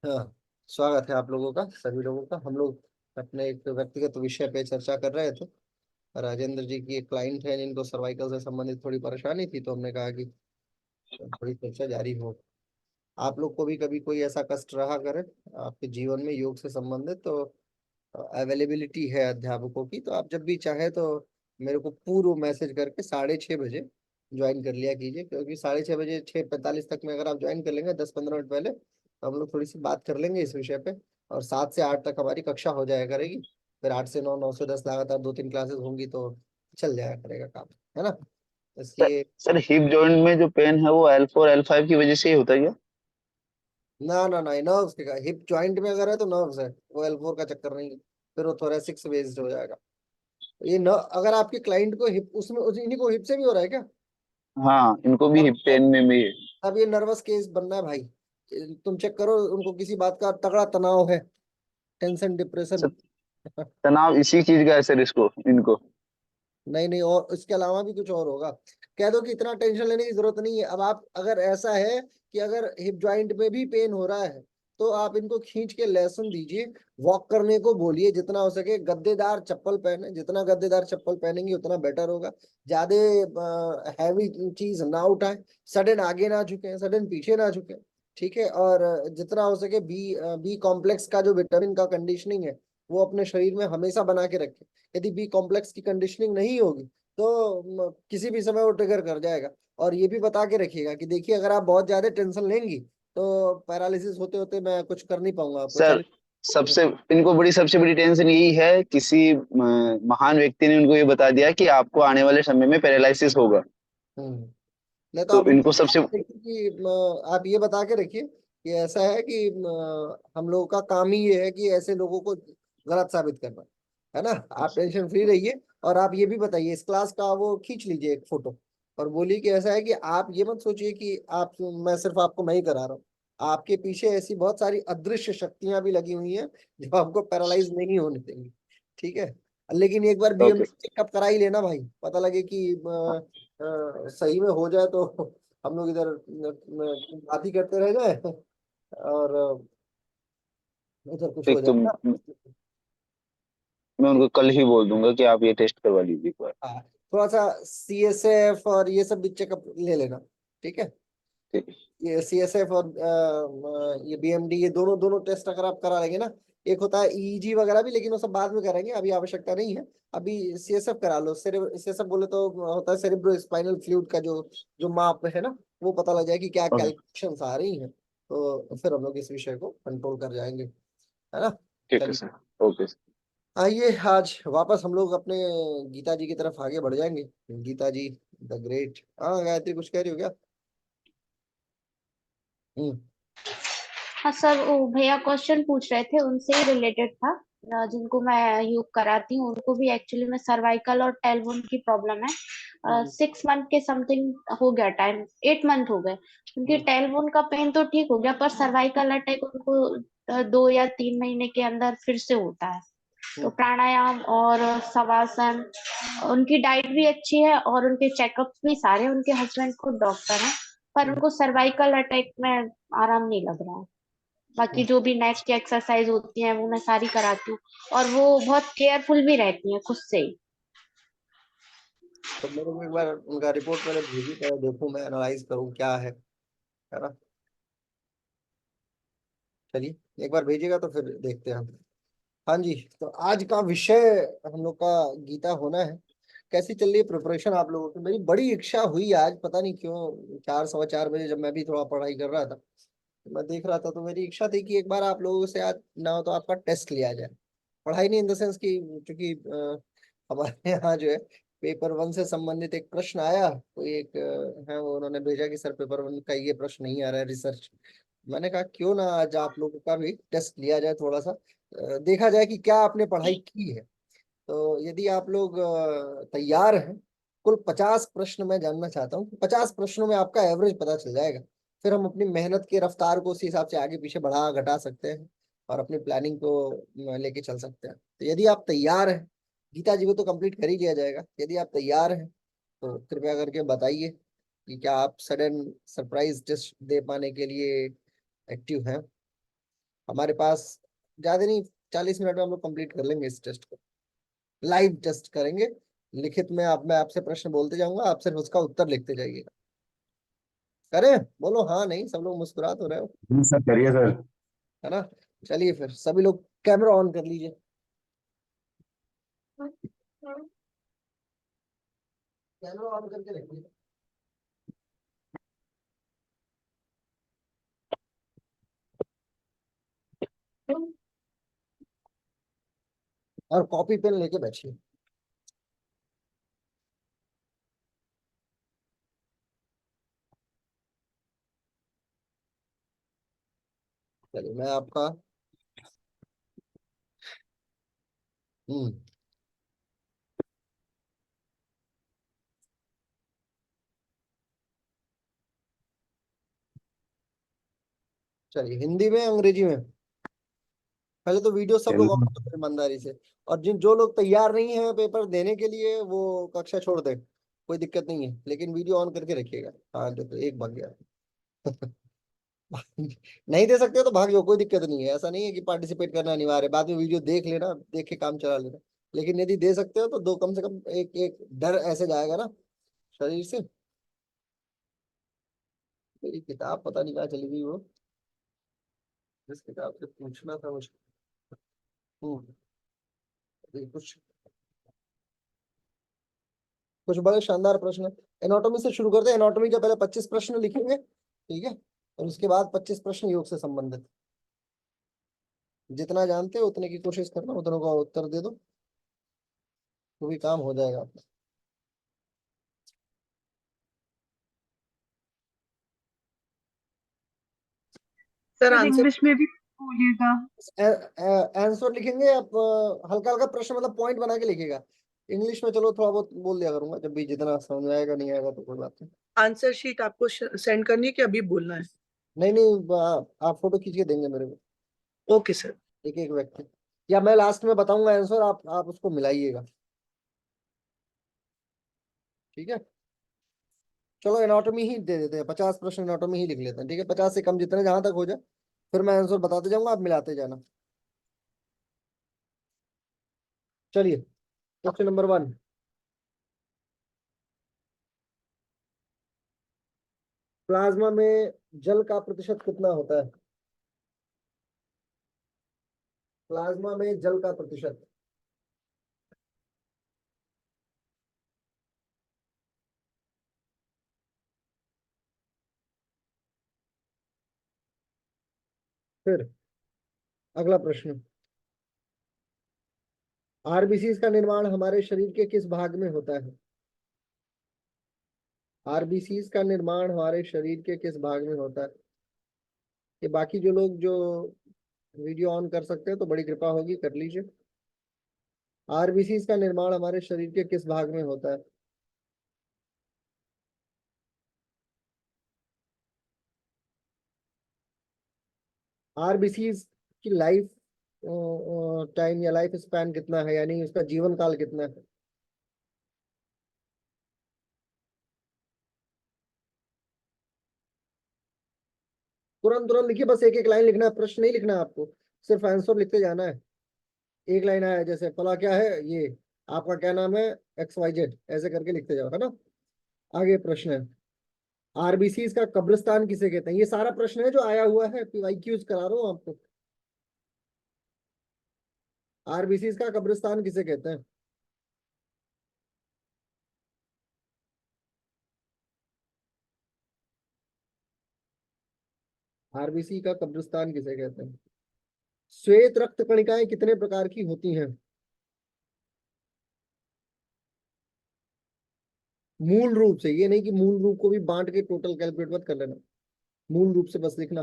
हाँ, स्वागत है आप लोगों का, सभी लोगों का। हम लोग अपने एक व्यक्तिगत विषय पे चर्चा कर रहे थे। राजेंद्र जी की एक क्लाइंट है जिनको सर्वाइकल से संबंधित थोड़ी परेशानी थी, तो हमने कहा कि थोड़ी चर्चा जारी हो। आप लोग को भी कभी कोई ऐसा कष्ट रहा करे आपके जीवन में योग से संबंधित, तो अवेलेबिलिटी है अध्यापकों की, तो आप जब भी चाहे तो मेरे को पूर्व मैसेज करके 6:30 बजे ज्वाइन कर लिया कीजिए। क्योंकि 6:30 बजे 6:45 तक में अगर आप ज्वाइन कर लेंगे 10-15 मिनट पहले, तो हम लोग थोड़ी सी बात कर लेंगे इस विषय पे। और 7 से 8 तक हमारी कक्षा हो जाया करेगी। फिर 8 से 9, 9 से 10 लगातार 2-3 क्लासेस होंगी, तो चल जाया करेगा काम, है ना। सर इसलिए सर हिप जॉइंट में जो पेन है वो L4 L5 की वजह से ही होता है क्या? ना ना ना, नर्व्स का हिप जॉइंट में अगर है तो नर्व्स है, वो L4 का चक्कर नहीं है। फिर वो थोरेसिक्स बेस्ड हो जाएगा। ये न अगर आपके क्लाइंट को हिप, उसमें इन्हीं को हिप से भी हो रहा है क्या? हाँ, इनको भी तब हिप पेन में भी है। तब ये नर्वस केस बनना है भाई। तुम चेक करो, उनको किसी बात का तगड़ा तनाव है, टेंशन, सर, डिप्रेशन। तनाव इसी चीज का है सर, इसको इनको। नहीं नहीं, और इसके अलावा भी कुछ और होगा। कह दो कि इतना टेंशन लेने की जरूरत नहीं है। अब आप अगर ऐसा है कि अगर हिप जॉइंट में भी पेन हो रहा है, तो आप इनको खींच के लेसन दीजिए। वॉक करने को बोलिए जितना हो सके। गद्देदार चप्पल पहने, जितना गद्देदार चप्पल पहनेंगे उतना बेटर होगा। ज्यादा हैवी चीज ना उठाएं। सडन आगे ना झुके, सडन पीछे ना झुके। ठीक है। और जितना हो सके बी बी कॉम्प्लेक्स का जो विटामिन का कंडीशनिंग है, वो अपने शरीर में हमेशा बना के रखें। यदि बी कॉम्प्लेक्स की कंडीशनिंग नहीं होगी, तो किसी भी समय वो ट्रिगर कर जाएगा। और ये भी बता के रखिएगा कि देखिए, अगर आप बहुत ज्यादा टेंशन लेंगी तो पैरालिसिस होते होते मैं कुछ कर नहीं पाऊंगा आपको सर, 40। सबसे इनको सबसे बड़ी टेंशन यही है, किसी महान व्यक्ति ने उनको ये बता दिया कि आपको आने वाले समय में पैरालिसिस होगा। नहीं तो तो आप उनको इनको बता सबसे के रखिए कि आप ये बता के रखिए कि ऐसा है कि हम लोगों का काम ही ये है कि ऐसे लोगों को गलत साबित करना। है ना। आप टेंशन फ्री रहिए। और आप ये भी बताइए, इस क्लास का वो खींच लीजिए एक फोटो। और बोलिए कि ऐसा है कि आप ये मत सोचिए कि आप, मैं सिर्फ आपको मैं ही करा रहा हूँ। आपके पीछे ऐसी बहुत सारी अदृश्य शक्तियां भी लगी हुई हैं जो आपको पैरालाइज नहीं होने देंगी। ठीक है। लेकिन एक बार ओके। बीएमडी चेकअप करा ही लेना भाई, पता लगे कि सही में हो जाए तो हम लोग इधर बात ही करते रह जाए और उधर कुछ हो ठीक, तो जाए ना। मैं उनको कल ही बोल दूंगा कि आप ये टेस्ट करवा लीजिए एक बार। हाँ, थोड़ा सा CSF और ये सब भी चेकअप ले लेना। ठीक है। ठीक। ये CSF और ये BMD, ये दोनों दोनों टेस्ट अगर आप करा लेंगे ना। एक होता है EEG वगैरह भी, लेकिन वो सब बाद में करेंगे, अभी आवश्यकता नहीं है। अभी CSF करा लो। CSF बोले तो होता है सेरिब्रो स्पाइनल फ्लूइड का जो जो माप है ना, वो पता लग जाए कि क्या ओके। कैलकुलेशंस आ रही हैं। तो फिर हम लोग इस विषय को कंट्रोल कर जाएंगे, है ना। ठीक है चलिए, सर। Okay sir. आइए आज वापस हम लोग अपने गीता जी की तरफ आगे बढ़ जाएंगे। गीता जी द ग्रेट। हाँ गायत्री, कुछ कह रही हो क्या? हम्म। हाँ सर, वो भैया क्वेश्चन पूछ रहे थे, उनसे ही रिलेटेड था। जिनको मैं योग कराती हूँ उनको भी एक्चुअली में सर्वाइकल और टेलबोन की प्रॉब्लम है। हम्म। 6 मंथ के समथिंग हो गया टाइम, 8 मंथ हो गए। उनकी हम्म। टेलबोन का पेन तो ठीक हो गया, पर सर्वाइकल अटैक उनको 2 या 3 महीने के अंदर फिर से होता है। तो हम्म। प्राणायाम और शवासन, उनकी डाइट भी अच्छी है और उनके चेकअप्स भी सारे, उनके हस्बैंड खुद डॉक्टर हैं, पर हम्म। उनको सर्वाइकल अटैक में आराम नहीं लग रहा है। बाकी हम्म। जो भी नेक की एक्सरसाइज होती है वो मैं सारी कराती हूँ, और वो बहुत केयरफुल भी रहती है खुद से ही। तो मेरे को एक बार उनका रिपोर्ट मैंने भेजी, पहले देखूं, मैं एनालाइज करूं क्या है ना। चलिए, एक बार भेजिएगा तो फिर देखते हैं हम। हाँ जी। तो आज का विषय हम लोग का गीता होना है। कैसी चल रही है प्रिपरेशन आप लोगों की? मेरी बड़ी इच्छा हुई आज, पता नहीं क्यों, 4, 4:15 बजे जब मैं भी थोड़ा पढ़ाई कर रहा था, तो मैं देख रहा था, तो मेरी इच्छा थी कि एक बार आप लोगों से आज ना हो तो आपका टेस्ट लिया जाए। पढ़ाई नहीं इन द सेंस की, क्योंकि हमारे यहाँ जो है पेपर 1 से संबंधित एक प्रश्न आया। कोई एक है, वो उन्होंने भेजा कि सर पेपर 1 का ये प्रश्न नहीं आ रहा है, रिसर्च। मैंने कहा क्यों ना आज आप लोगों का भी टेस्ट लिया जाए, थोड़ा सा देखा जाए कि क्या आपने पढ़ाई की है। तो यदि आप लोग तैयार हैं, कुल 50 प्रश्न मैं जानना चाहता हूँ। 50 प्रश्नों में आपका एवरेज पता चल जाएगा। फिर हम अपनी मेहनत की रफ्तार को उसी हिसाब से आगे पीछे बढ़ा घटा सकते हैं, और अपनी प्लानिंग को लेके चल सकते हैं। तो यदि आप तैयार हैं, गीता जी को तो कंप्लीट कर ही दिया जाएगा। यदि आप तैयार हैं तो कृपया करके बताइए कि क्या आप सडन सरप्राइज टेस्ट दे पाने के लिए एक्टिव हैं। हमारे पास ज्यादा नहीं, 40 मिनट में हम लोग कंप्लीट कर लेंगे इस टेस्ट को। लाइव टेस्ट करेंगे, लिखित में मैं आपसे प्रश्न बोलते जाऊंगा, आप सिर्फ उसका उत्तर लिखते जाइएगा। करें? बोलो हाँ नहीं, सब लोग मुस्कुरा तो रहे हो, जी सर, करिए सर। है ना? चलिए फिर सभी लोग कैमरा ऑन कर लीजिए। कैमरा ऑन करके रखिए। और कॉपी पेन लेके बैठिए। चलिए मैं आपका हम्म चलिए, हिंदी में अंग्रेजी में? पहले तो वीडियो सब लोग ऑन करो ईमानदारी से। और जो लोग तैयार नहीं है पेपर देने के लिए, वो कक्षा छोड़ दे, कोई दिक्कत नहीं है, लेकिन वीडियो ऑन करके रखिएगा। हाँ देखो, एक भाग गया। नहीं दे सकते हो तो भाग जाओ, कोई दिक्कत नहीं है। ऐसा नहीं है कि पार्टिसिपेट करना अनिवार्य है, बाद में वीडियो देख लेना, देख के काम चला लेना। लेकिन यदि दे सकते हो तो दो, कम से कम एक एक डर ऐसे जाएगा ना शरीर से। मेरी किताब पता नहीं कहाँ चली गई वो, जिस किताब से पूछना था मुझे। ये कुछ कुछ बड़े शानदार प्रश्न। एनाटॉमी से शुरू करते हैं। एनाटॉमी का पहले 25 प्रश्न लिखेंगे, ठीक है? और उसके बाद 25 प्रश्न योग से संबंधित। जितना जानते हो उतने की कोशिश करना, उतनों का उत्तर दे दो, तो भी काम हो जाएगा। सर इंग्लिश में भी बोलिएगा। आंसर लिखेंगे आप, हल्का हल्का प्रश्न, मतलब पॉइंट बना के लिखिएगा। इंग्लिश में चलो थोड़ा बहुत बोल दिया करूंगा, जब भी जितना समझ में आएगा, नहीं आएगा तो कोई बात नहीं। आंसर शीट आपको सेंड करनी है कि अभी बोलना है? नहीं नहीं, आप फोटो खींच के देंगे मेरे को, ओके सर। एक एक व्यक्ति, या मैं लास्ट में बताऊंगा आंसर, आप उसको मिलाइएगा, ठीक है? चलो एनाटॉमी ही दे देते हैं, 50 प्रश्न एनाटॉमी ही लिख लेते हैं, ठीक है? 50 से कम जितने जहां तक हो जाए, फिर मैं आंसर बताते जाऊंगा, आप मिलाते जाना। चलिए, क्वेश्चन नंबर 1। प्लाज्मा में जल का प्रतिशत कितना होता है? प्लाज्मा में जल का प्रतिशत। फिर अगला प्रश्न, आरबीसी का निर्माण हमारे शरीर के किस भाग में होता है? आरबीसी का निर्माण हमारे शरीर के किस भाग में होता है? ये बाकी जो लोग जो वीडियो ऑन कर सकते हैं तो बड़ी कृपा होगी, कर लीजिए। आरबीसी का निर्माण हमारे शरीर के किस भाग में होता है? आरबीसी की लाइफ टाइम या लाइफ स्पैन कितना है, यानी उसका जीवन काल कितना है? तुरंत तुरंत लिखिए, बस एक एक लाइन लिखना है, प्रश्न नहीं लिखना है आपको, सिर्फ आंसर लिखते जाना है। एक लाइन आया जैसे फला क्या है ये, आपका क्या नाम है, XYZ, ऐसे करके लिखते जाओ, है ना? आगे प्रश्न है, आरबीसी का कब्रिस्तान किसे कहते हैं? ये सारा प्रश्न है जो आया हुआ है, PYQs करा रहा हूँ आपको। आरबीसी का कब्रिस्तान किसे कहते हैं? आरबीसी का कब्रिस्तान किसे कहते हैं? श्वेत रक्त कणिकाएं कितने प्रकार की होती हैं? मूल रूप से, ये नहीं कि मूल रूप को भी बांट के टोटल कैलकुलेट मत कर लेना, मूल रूप से बस लिखना।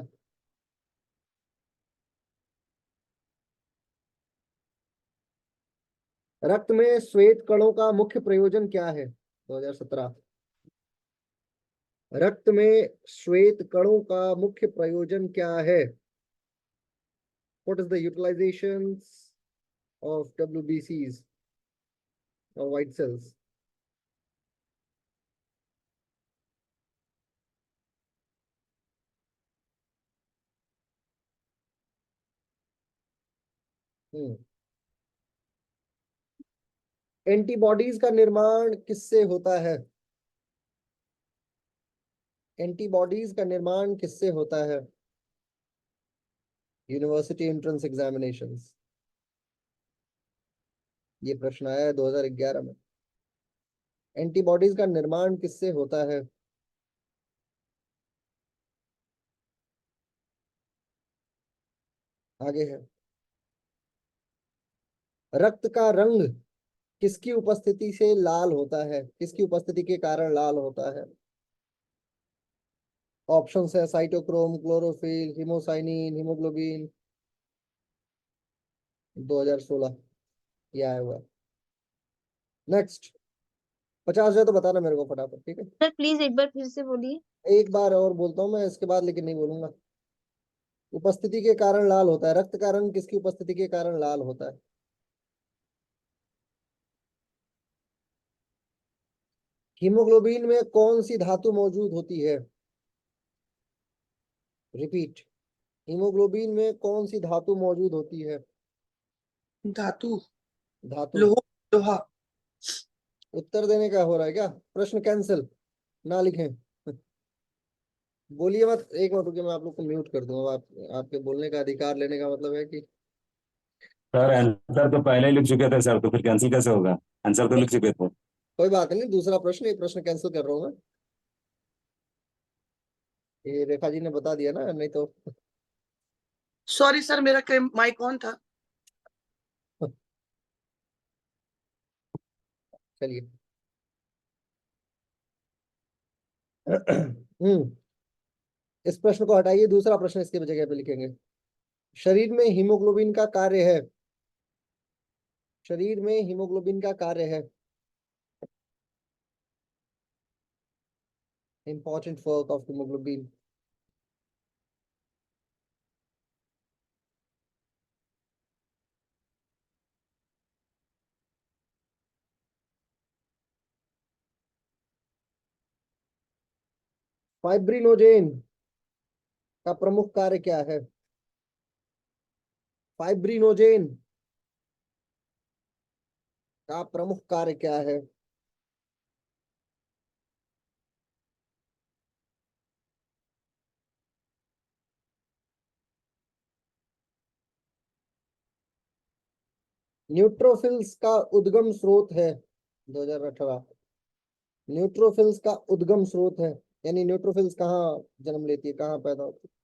रक्त में श्वेत कणों का मुख्य प्रयोजन क्या है? 2017। रक्त में श्वेत कणों का मुख्य प्रयोजन क्या है? What is the utilizations of WBCs or white cells? Antibodies का निर्माण किससे होता है? एंटीबॉडीज का निर्माण किससे होता है? यूनिवर्सिटी एंट्रेंस एग्जामिनेशंस, ये प्रश्न आया है 2011 में। एंटीबॉडीज का निर्माण किससे होता है? आगे है, रक्त का रंग किसकी उपस्थिति से लाल होता है, किसकी उपस्थिति के कारण लाल होता है? ऑप्शन है साइटोक्रोम, क्लोरोफिल, हिमोसाइनिन, हीमोग्लोबिन। 2016 ये आया हुआ है। नेक्स्ट, 50 है तो बताना मेरे को फटाफट, ठीक है? सर प्लीज एक बार फिर से बोलिए। एक बार और बोलता हूँ मैं, इसके बाद लेकिन नहीं बोलूंगा। उपस्थिति के कारण लाल होता है, रक्त का रंग किसकी उपस्थिति के कारण लाल होता है? हीमोग्लोबिन में कौन सी धातु मौजूद होती है? रिपीट, हीमोग्लोबिन में कौन सी धातु मौजूद होती है? धातु, धातु। लोह, लोहा। उत्तर देने का हो रहा है क्या? प्रश्न कैंसिल, ना लिखें। बोलिए मत, एक मिनट रुकिए, मैं आप लोग को म्यूट कर दूंगा। आपके बोलने का अधिकार लेने का मतलब है कि सर आंसर तो पहले ही लिख चुके थे सर, तो फिर कैंसिल कैसे होगा? आंसर तो लिख चुके थे। कोई बात नहीं, दूसरा प्रश्न, ये प्रश्न कैंसिल कर रहा हूँ मैं। ये रेखा जी ने बता दिया ना, नहीं तो सॉरी सर, मेरा माइक ऑन था। चलिए। इस प्रश्न को हटाइए, दूसरा प्रश्न इसके जगह पे लिखेंगे। शरीर में हीमोग्लोबिन का कार्य है, शरीर में हीमोग्लोबिन का कार्य है। Important work of haemoglobin. Fibrinogen का प्रमुख कार्य क्या है? फाइब्रिनोजेन का प्रमुख कार्य क्या है? न्यूट्रोफिल्स का उद्गम स्रोत है। 2018, न्यूट्रोफिल्स का उद्गम स्रोत है, यानी न्यूट्रोफिल्स कहाँ जन्म लेती है, कहाँ पैदा होती है?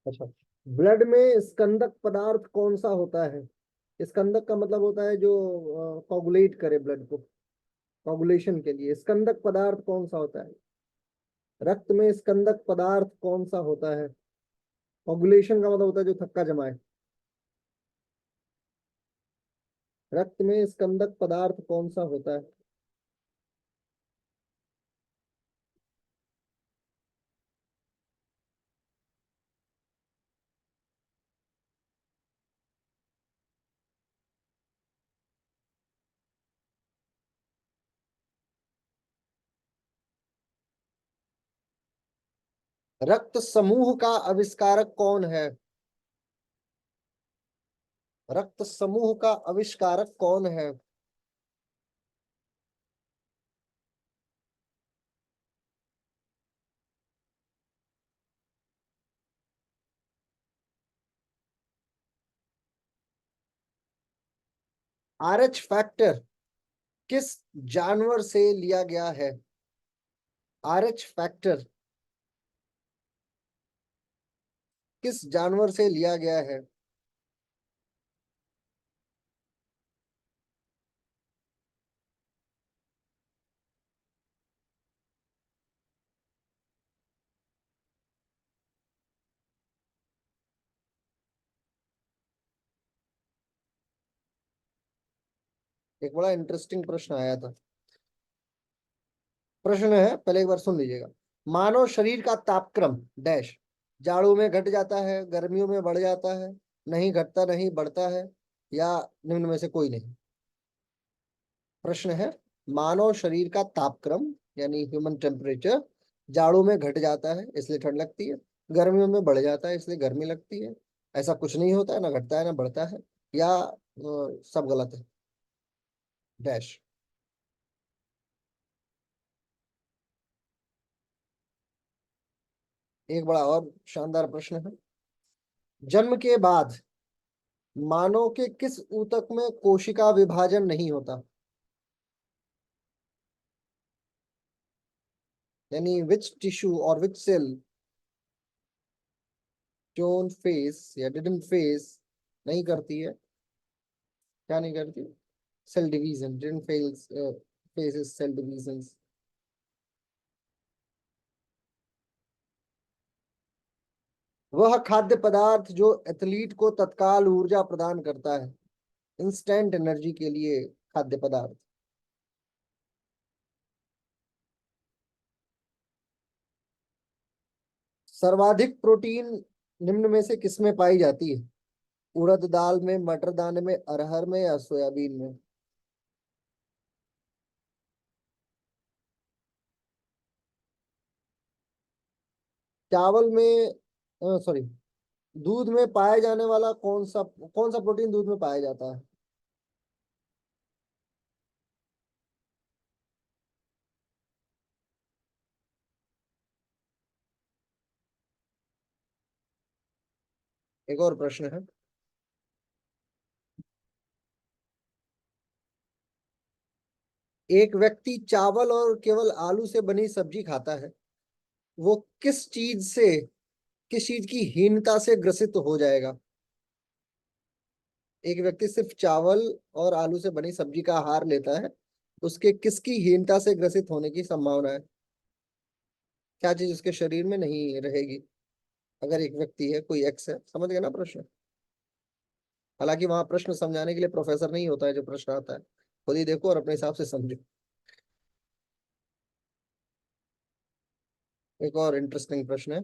अच्छा, ब्लड में स्कंदक पदार्थ कौन सा होता है? स्कंदक का मतलब होता है जो कोगुलेट करे ब्लड को, कोगुलेशन के लिए स्कंदक पदार्थ कौन सा होता है? रक्त में स्कंदक पदार्थ कौन सा होता है? कोगुलेशन का मतलब होता है जो थक्का जमाए। रक्त में स्कंदक पदार्थ कौन सा होता है? रक्त समूह का आविष्कारक कौन है? रक्त समूह का आविष्कारक कौन है? आरएच फैक्टर किस जानवर से लिया गया है? आरएच फैक्टर किस जानवर से लिया गया है? एक बड़ा इंटरेस्टिंग प्रश्न आया था। प्रश्न है, पहले एक बार सुन लीजिएगा। मानव शरीर का तापक्रम डैश जाड़ों में घट जाता है, गर्मियों में बढ़ जाता है, नहीं घटता नहीं बढ़ता है, या निम्न में से कोई नहीं। प्रश्न है, मानव शरीर का तापक्रम यानी ह्यूमन टेम्परेचर जाड़ों में घट जाता है इसलिए ठंड लगती है, गर्मियों में बढ़ जाता है इसलिए गर्मी लगती है, ऐसा कुछ नहीं होता है, ना घटता है ना बढ़ता है, या सब गलत है डैश। एक बड़ा और शानदार प्रश्न है। जन्म के बाद मानव के किस ऊतक में कोशिका विभाजन नहीं होता, यानी विच टिश्यू और विच सेल डोंट फेस या डिडंट फेस, नहीं करती है, क्या नहीं करती, cell division, didn't fails faces cell divisions. वह खाद्य पदार्थ जो एथलीट को तत्काल ऊर्जा प्रदान करता है, इंस्टेंट एनर्जी के लिए खाद्य पदार्थ। सर्वाधिक प्रोटीन निम्न में से किसमें पाई जाती है, उड़द दाल में, मटर दाने में, अरहर में, या सोयाबीन में। चावल में, सॉरी, दूध में पाया जाने वाला कौन सा प्रोटीन दूध में पाया जाता है। एक और प्रश्न है। एक व्यक्ति चावल और केवल आलू से बनी सब्जी खाता है, वो किस चीज की हीनता से ग्रसित हो जाएगा। एक व्यक्ति सिर्फ चावल और आलू से बनी सब्जी का आहार लेता है, उसके किसकी हीनता से ग्रसित होने की संभावना है, क्या चीज उसके शरीर में नहीं रहेगी। अगर एक व्यक्ति है, कोई एक्स है, समझ गए ना प्रश्न। हालांकि वहां प्रश्न समझाने के लिए प्रोफेसर नहीं होता है, जो प्रश्न आता है खुद ही देखो और अपने हिसाब से समझो। एक और इंटरेस्टिंग प्रश्न है।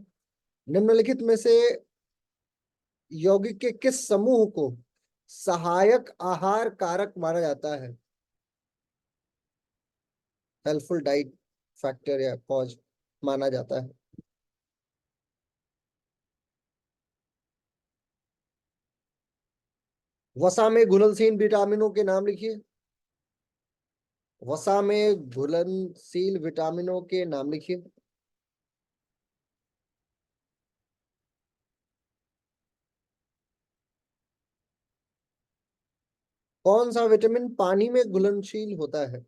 निम्नलिखित में से यौगिक के किस समूह को सहायक आहार कारक माना जाता है, हेल्पफुल डाइट फैक्टर या कॉज माना जाता है। वसा में घुलनशील विटामिनों के नाम लिखिए। वसा में घुलनशील विटामिनों के नाम लिखिए। कौन सा विटामिन पानी में घुलनशील होता है,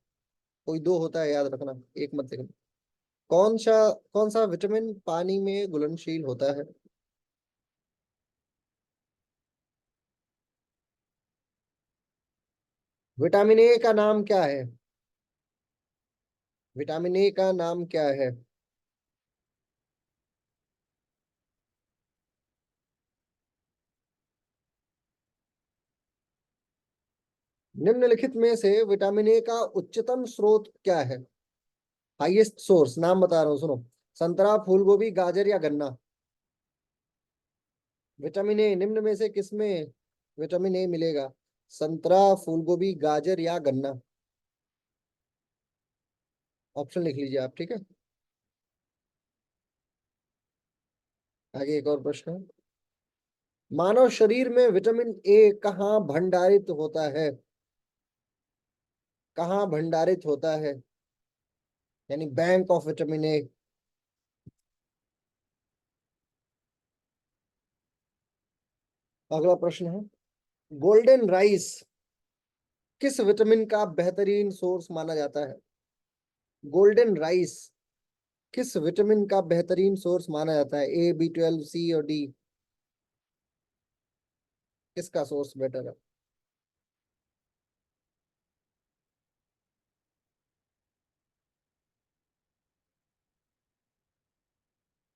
कोई दो होता है, याद रखना, एक मत लिखना। कौन सा विटामिन पानी में घुलनशील होता है। विटामिन ए का नाम क्या है, विटामिन ए का नाम क्या है। निम्नलिखित में से विटामिन ए का उच्चतम स्रोत क्या है, हाईएस्ट सोर्स, नाम बता रहा हूं सुनो। संतरा, फूलगोभी, गाजर या गन्ना। विटामिन ए निम्न में से किसमें विटामिन ए मिलेगा, संतरा, फूलगोभी, गाजर या गन्ना। ऑप्शन लिख लीजिए आप, ठीक है। आगे एक और प्रश्न है। मानव शरीर में विटामिन ए कहाँ भंडारित होता है, कहाँ भंडारित होता है, यानी बैंक ऑफ विटामिन ए। अगला प्रश्न है, गोल्डन राइस किस विटामिन का बेहतरीन सोर्स माना जाता है, गोल्डन राइस किस विटामिन का बेहतरीन सोर्स माना जाता है, ए, B12, सी और डी, किसका सोर्स बेटर है।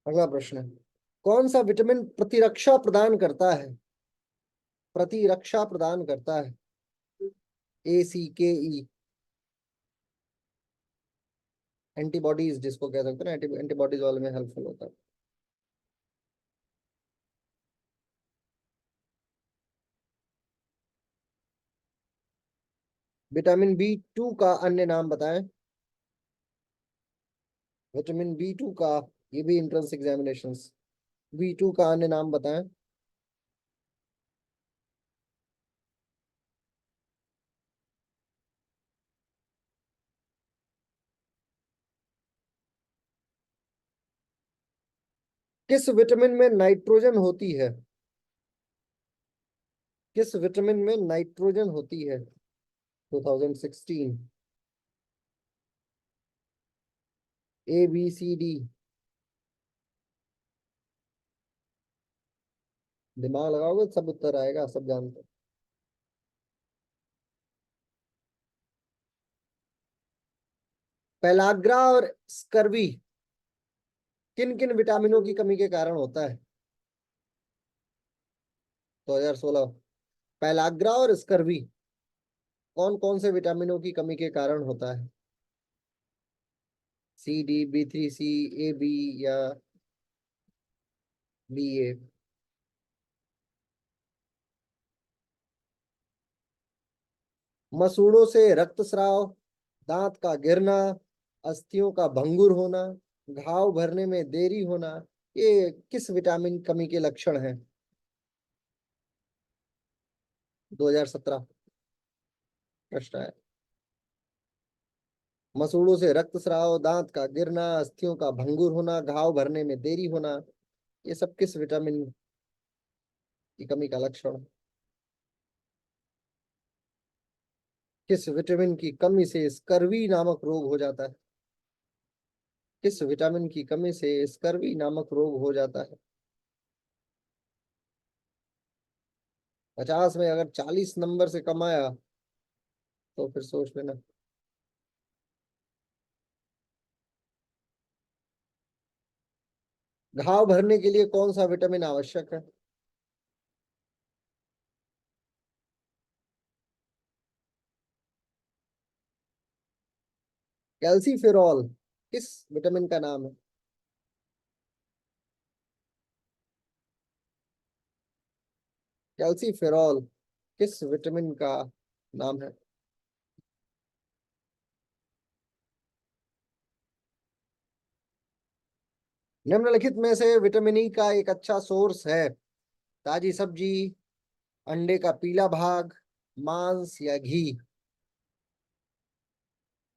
अगला प्रश्न है, कौन सा विटामिन प्रतिरक्षा प्रदान करता है, प्रतिरक्षा प्रदान करता है, A, C, K, E। Antibodies जिसको कह सकते हैं ना, एंटीबॉडीज वाले में हेल्पफुल होता है। विटामिन B2 का अन्य नाम बताएं। विटामिन B2 का, ये भी इंट्रेंस एग्जामिनेशंस, B2 का अन्य नाम बताएं। किस विटामिन में नाइट्रोजन होती है? किस विटामिन में नाइट्रोजन होती है? 2016। ABCD, दिमाग लगाओगे सब उत्तर आएगा, सब जानते हैं। पेलाग्रा और स्कर्वी किन किन विटामिनों की कमी के कारण होता है? 2016। पेलाग्रा और स्कर्वी कौन कौन से विटामिनों की कमी के कारण होता है? C, D, B3, C, A, B या BA? मसूड़ों से रक्तस्राव, दांत का गिरना, अस्थियों का भंगुर होना, घाव भरने में देरी होना, ये किस विटामिन कमी के लक्षण हैं? 2017 प्रश्न है। मसूड़ों से रक्तस्राव, दांत का गिरना, अस्थियों का भंगुर होना, घाव भरने में देरी होना, ये सब किस विटामिन की कमी का लक्षण है? किस विटामिन की कमी से स्कर्वी नामक रोग हो जाता है? किस विटामिन की कमी से स्कर्वी नामक रोग हो जाता है? 50 में अगर 40 नंबर से कम आया तो फिर सोच लेना। घाव भरने के लिए कौन सा विटामिन आवश्यक है? कैल्सीफेरॉल किस विटामिन का नाम है? कैल्सीफेरॉल किस विटामिन का नाम है? निम्नलिखित में से विटामिन ई का एक अच्छा सोर्स है? ताजी सब्जी, अंडे का पीला भाग, मांस या घी?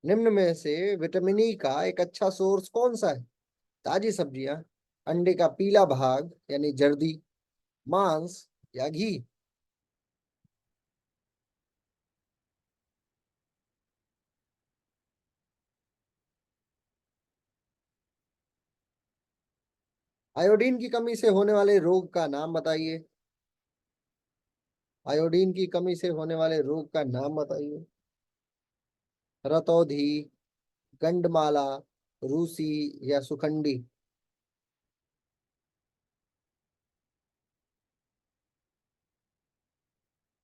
निम्न में से विटामिन ई का एक अच्छा सोर्स कौन सा है? ताजी सब्जियां, अंडे का पीला भाग यानी जर्दी, मांस या घी? आयोडीन की कमी से होने वाले रोग का नाम बताइए। आयोडीन की कमी से होने वाले रोग का नाम बताइए। रतौधी, गंडमाला, रूसी या सुखंडी?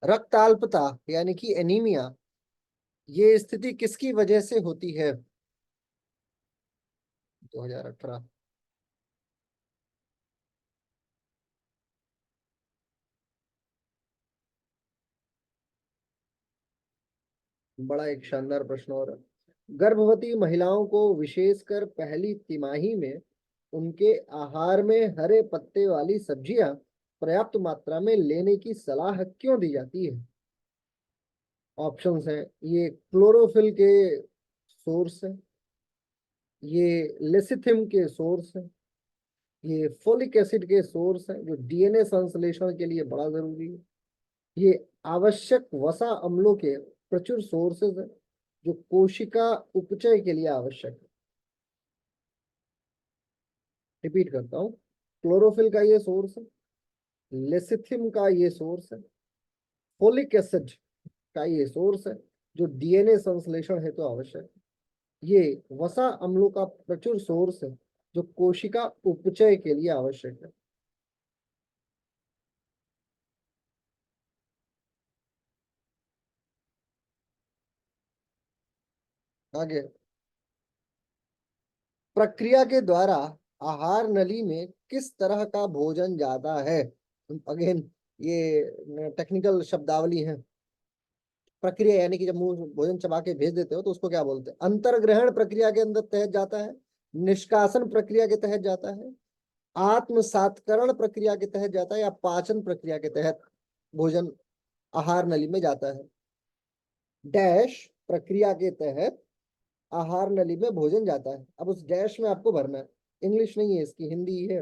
रक्त अल्पता यानी कि एनीमिया, ये स्थिति किसकी वजह से होती है? 2018। बड़ा एक शानदार प्रश्न और गर्भवती महिलाओं को विशेषकर पहली तिमाही में उनके आहार में हरे पत्ते वाली सब्जियां पर्याप्त मात्रा में लेने की सलाह क्यों दी जाती है? ऑप्शंस हैं, ये क्लोरोफिल के सोर्स है, ये लेसिथिम के सोर्स है, ये फोलिक एसिड के सोर्स है जो DNA संश्लेषण के लिए बड़ा जरूरी है, ये आवश्यक वसा अम्लों के प्रचुर सोर्सेज है जो कोशिका उपचय के लिए आवश्यक है। रिपीट करता हूँ, क्लोरोफिल का ये सोर्स है, लेसिथिम का ये सोर्स है, फोलिक एसिड का ये सोर्स है जो DNA संश्लेषण हेतु आवश्यक है, ये वसा अम्लों का प्रचुर सोर्स है जो कोशिका उपचय के लिए आवश्यक है। आगे प्रक्रिया के द्वारा आहार नली में किस तरह का भोजन जाता है? अगेन ये टेक्निकल शब्दावली है। प्रक्रिया यानी कि जब मुंह भोजन चबा के भेज देते हो तो उसको क्या बोलते हैं? अंतर्ग्रहण प्रक्रिया के अंदर तहत जाता है, निष्कासन प्रक्रिया के तहत जाता है, आत्मसात्करण प्रक्रिया के तहत जाता है, या पाचन प्रक्रिया के तहत भोजन आहार नली में जाता है? डैश प्रक्रिया के तहत आहार नली में भोजन जाता है। अब उस डैश में आपको भरना है, इंग्लिश नहीं है इसकी, हिंदी ही है।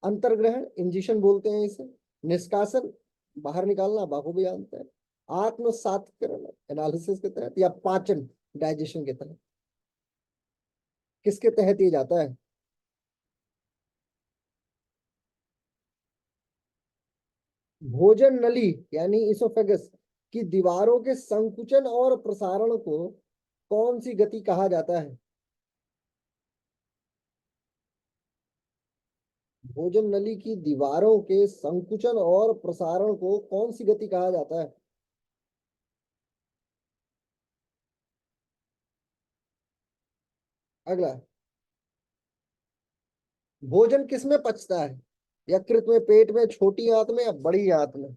अंतर्ग्रहण इंजेक्शन बोलते हैं इसे, निष्कासन बाहर निकालना बाखूबी जानते हैं, आत्मसात्करण एनालिसिस के तहत, या पाचन डाइजेशन के तहत, किसके तहत ये जाता है? भोजन नली यानी इसोफेगस की दीवारों के संकुचन और प्रसारण को कौन सी गति कहा जाता है? भोजन नली की दीवारों के संकुचन और प्रसारण को कौन सी गति कहा जाता है? अगला, भोजन किस में पचता है? यकृत में, पेट में, छोटी आंत में, या बड़ी आंत में?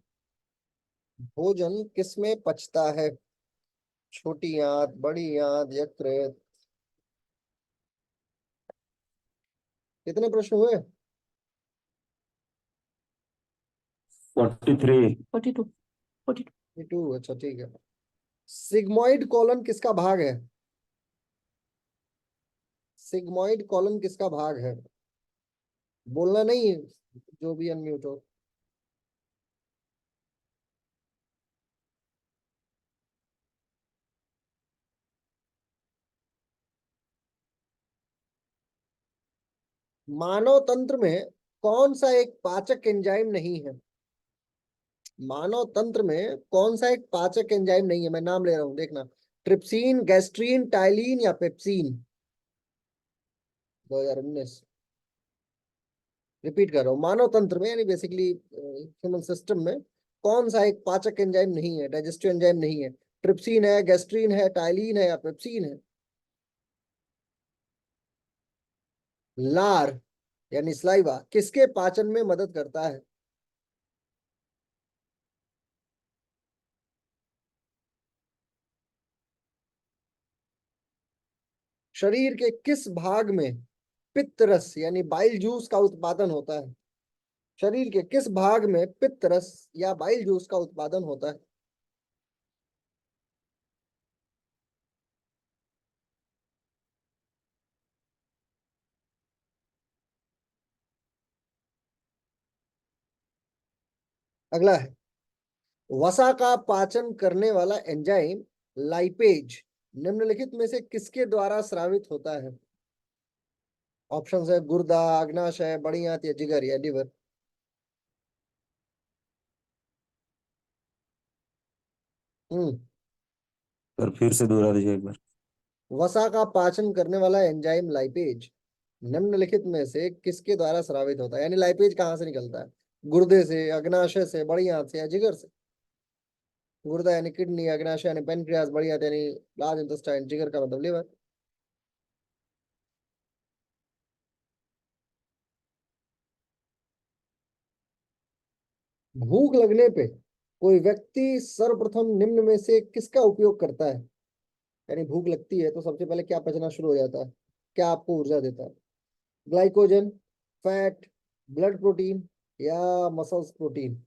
भोजन किस में पचता है? छोटी आंत, बड़ी आंत, यकृत? कितने प्रश्न हुए? 43। 42 42 टू, अच्छा ठीक है। सिग्मोइड कॉलन किसका भाग है? सिग्मोइड कॉलन किसका भाग है? बोलना नहीं है, जो भी अनम्यूट हो। मानव तंत्र में कौन सा एक पाचक एंजाइम नहीं है? मानव तंत्र में कौन सा एक पाचक एंजाइम नहीं है? मैं नाम ले रहा हूं, देखना। ट्रिप्सिन, गैस्ट्रीन, टाइलिन, या पेप्सिन? 2019। रिपीट कर रहा हूं, मानव तंत्र में यानी बेसिकली ह्यूमन सिस्टम में कौन सा एक पाचक एंजाइम नहीं है, डाइजेस्टिव एंजाइम नहीं है? ट्रिप्सिन है, गैस्ट्रीन है, टाइलिन है, या पेप्सिन है? लार यानी स्लाइवा किसके पाचन में मदद करता है? शरीर के किस भाग में पित्त रस यानी बाइल जूस का उत्पादन होता है? शरीर के किस भाग में पित्त रस या बाइल जूस का उत्पादन होता है? अगला है, वसा का पाचन करने वाला एंजाइम लाइपेज निम्नलिखित में से किसके द्वारा स्रावित होता है? ऑप्शन है गुर्दा, अग्नाशय, बड़ी आंत, या जिगर या लिवर? हम्म सर फिर से दोहरा दीजिए एक बार। वसा का पाचन करने वाला एंजाइम लाइपेज निम्नलिखित में से किसके द्वारा स्रावित होता है? यानी लाइपेज कहाँ से निकलता है? गुर्दे से, अग्नाशय से, बड़ी आंत से, या जिगर से? गुर्दा यानी किडनी, अग्नाशय यानी पेनक्रियास, बड़ी आंत यानी लार्ज इंटेस्टाइन, जिगर का मतलब लिवर। भूख लगने पे कोई व्यक्ति सर्वप्रथम निम्न में से किसका उपयोग करता है? यानी भूख लगती है तो सबसे पहले क्या पचना शुरू हो जाता है, क्या आपको ऊर्जा देता है? ग्लाइकोजन, फैट, ब्लड प्रोटीन, या मसल्स प्रोटीन?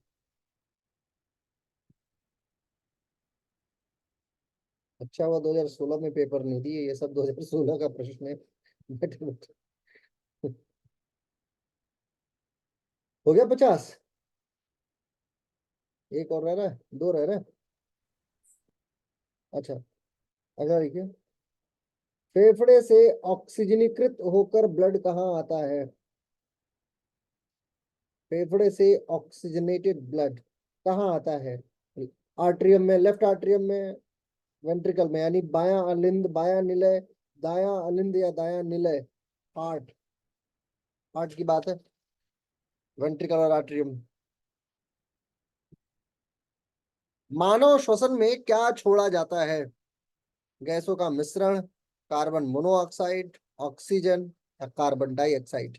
अच्छा हुआ 2016 में पेपर नहीं दिए, ये सब 2016 का प्रश्न है। बैठे बैठे। हो गया 50? एक और रह रहा है, दो रह रहे हैं। अच्छा, अगर देखिए, फेफड़े से ऑक्सीजनीकृत होकर ब्लड कहाँ आता है? फेफड़े से ऑक्सीजनेटेड ब्लड कहाँ आता है? आर्ट्रियम में, लेफ्ट आर्ट्रियम में, वेंट्रिकल में, यानी बायां अलिंद, बायां निलय, दायां अलिंद, या दायां निलय? हार्ट, हार्ट की बात है, वेंट्रिकल और आर्ट्रियम। मानव श्वसन में क्या छोड़ा जाता है? गैसों का मिश्रण, carbon monoxide, oxygen, carbon dioxide.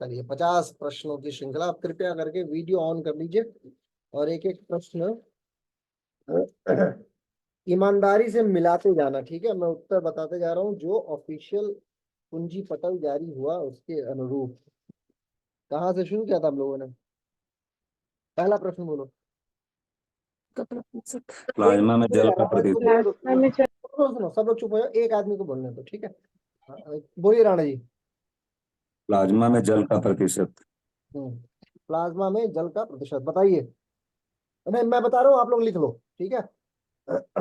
चलिए 50 प्रश्नों की श्रृंखला। आप कृपया करके वीडियो ऑन कर लीजिए और एक एक प्रश्न ईमानदारी से मिलाते जाना, ठीक है। मैं उत्तर बताते जा रहा हूँ जो ऑफिशियल कुंजी पटल जारी हुआ उसके अनुरूप। कहाँ से शुरू किया था हम लोगों ने? पहला प्रश्न बोलो। प्लाज्मा में जल का प्रतिशत। सुनो, सब लोग चुप हो जाओ, एक आदमी को बोलने दो, ठीक है। बोलिए राणा जी। प्लाज्मा में जल का प्रतिशत। प्लाज्मा में जल का प्रतिशत बताइए। नहीं, मैं बता रहा हूँ, आप लोग लिख लो, ठीक है।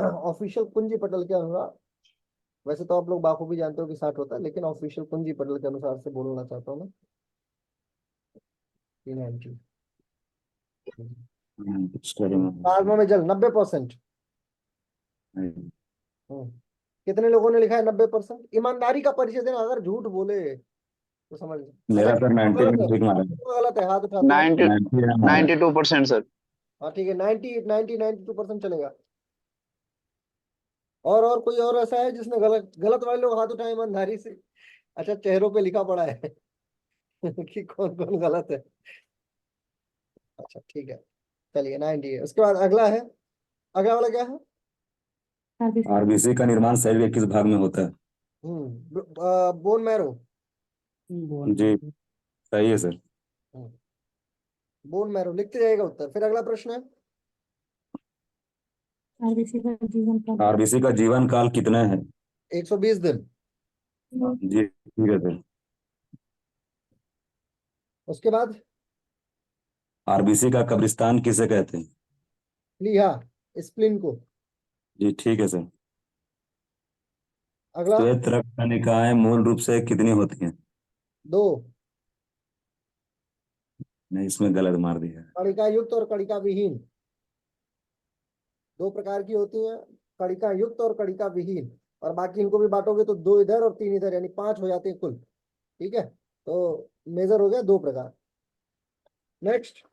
ऑफिशियल कुंजी पटल के अनुसार, वैसे तो आप लोग बाखूबी जानते हो कि 60 होता है, लेकिन ऑफिशियल कुंजी पटल के अनुसार से बोलना चाहता हूँ मैं। 390। प्लाज्मा में जल 90%। कितने लोगों ने लिखा है 90%? ईमानदारी का परिचय देना, अगर झूठ बोले तो समझ मेरा अच्छा, सर 90 गलत है, ठीक मारा। गलत है, हाथ उठाते हैं। 92% सर। हाँ ठीक है, 92% चलेगा। और कोई और ऐसा है जिसने गलत गलत वाले लोग हाथ उठाए ईमानदारी से? अच्छा, चेहरों पे लिखा पड़ा है कि कौन कौन गलत है। अच्छा ठीक है, चलिए 90 है। उसके बाद अगला है, अगला वाला क्या है? आरबीसी का निर्माण शरीर के किस भाग में होता है? Bone marrow. जी सही है सर। बोन मैरो लिखते जाएगा उत्तर। फिर अगला प्रश्न है, आरबीसी का जीवन काल कितना है? 120 दिन। जी ठीक है सर। उसके बाद आरबीसी का कब्रिस्तान किसे कहते हैं? प्लीहा, स्प्लिन को। जी ठीक है सर। अगला श्वेत रक्त कणिकाएं मूल रूप से कितनी होती हैं? 2, नहीं, इसमें गलत मार दिया है। कणिका युक्त और कणिका विहीन, 2 प्रकार की होती हैं, कणिका युक्त और कणिका विहीन। और बाकी इनको भी बांटोगे तो 2 इधर और 3 इधर, यानी 5 हो जाते हैं कुल, ठीक है। तो मेजर हो गया 2 प्रकार। नेक्स्ट।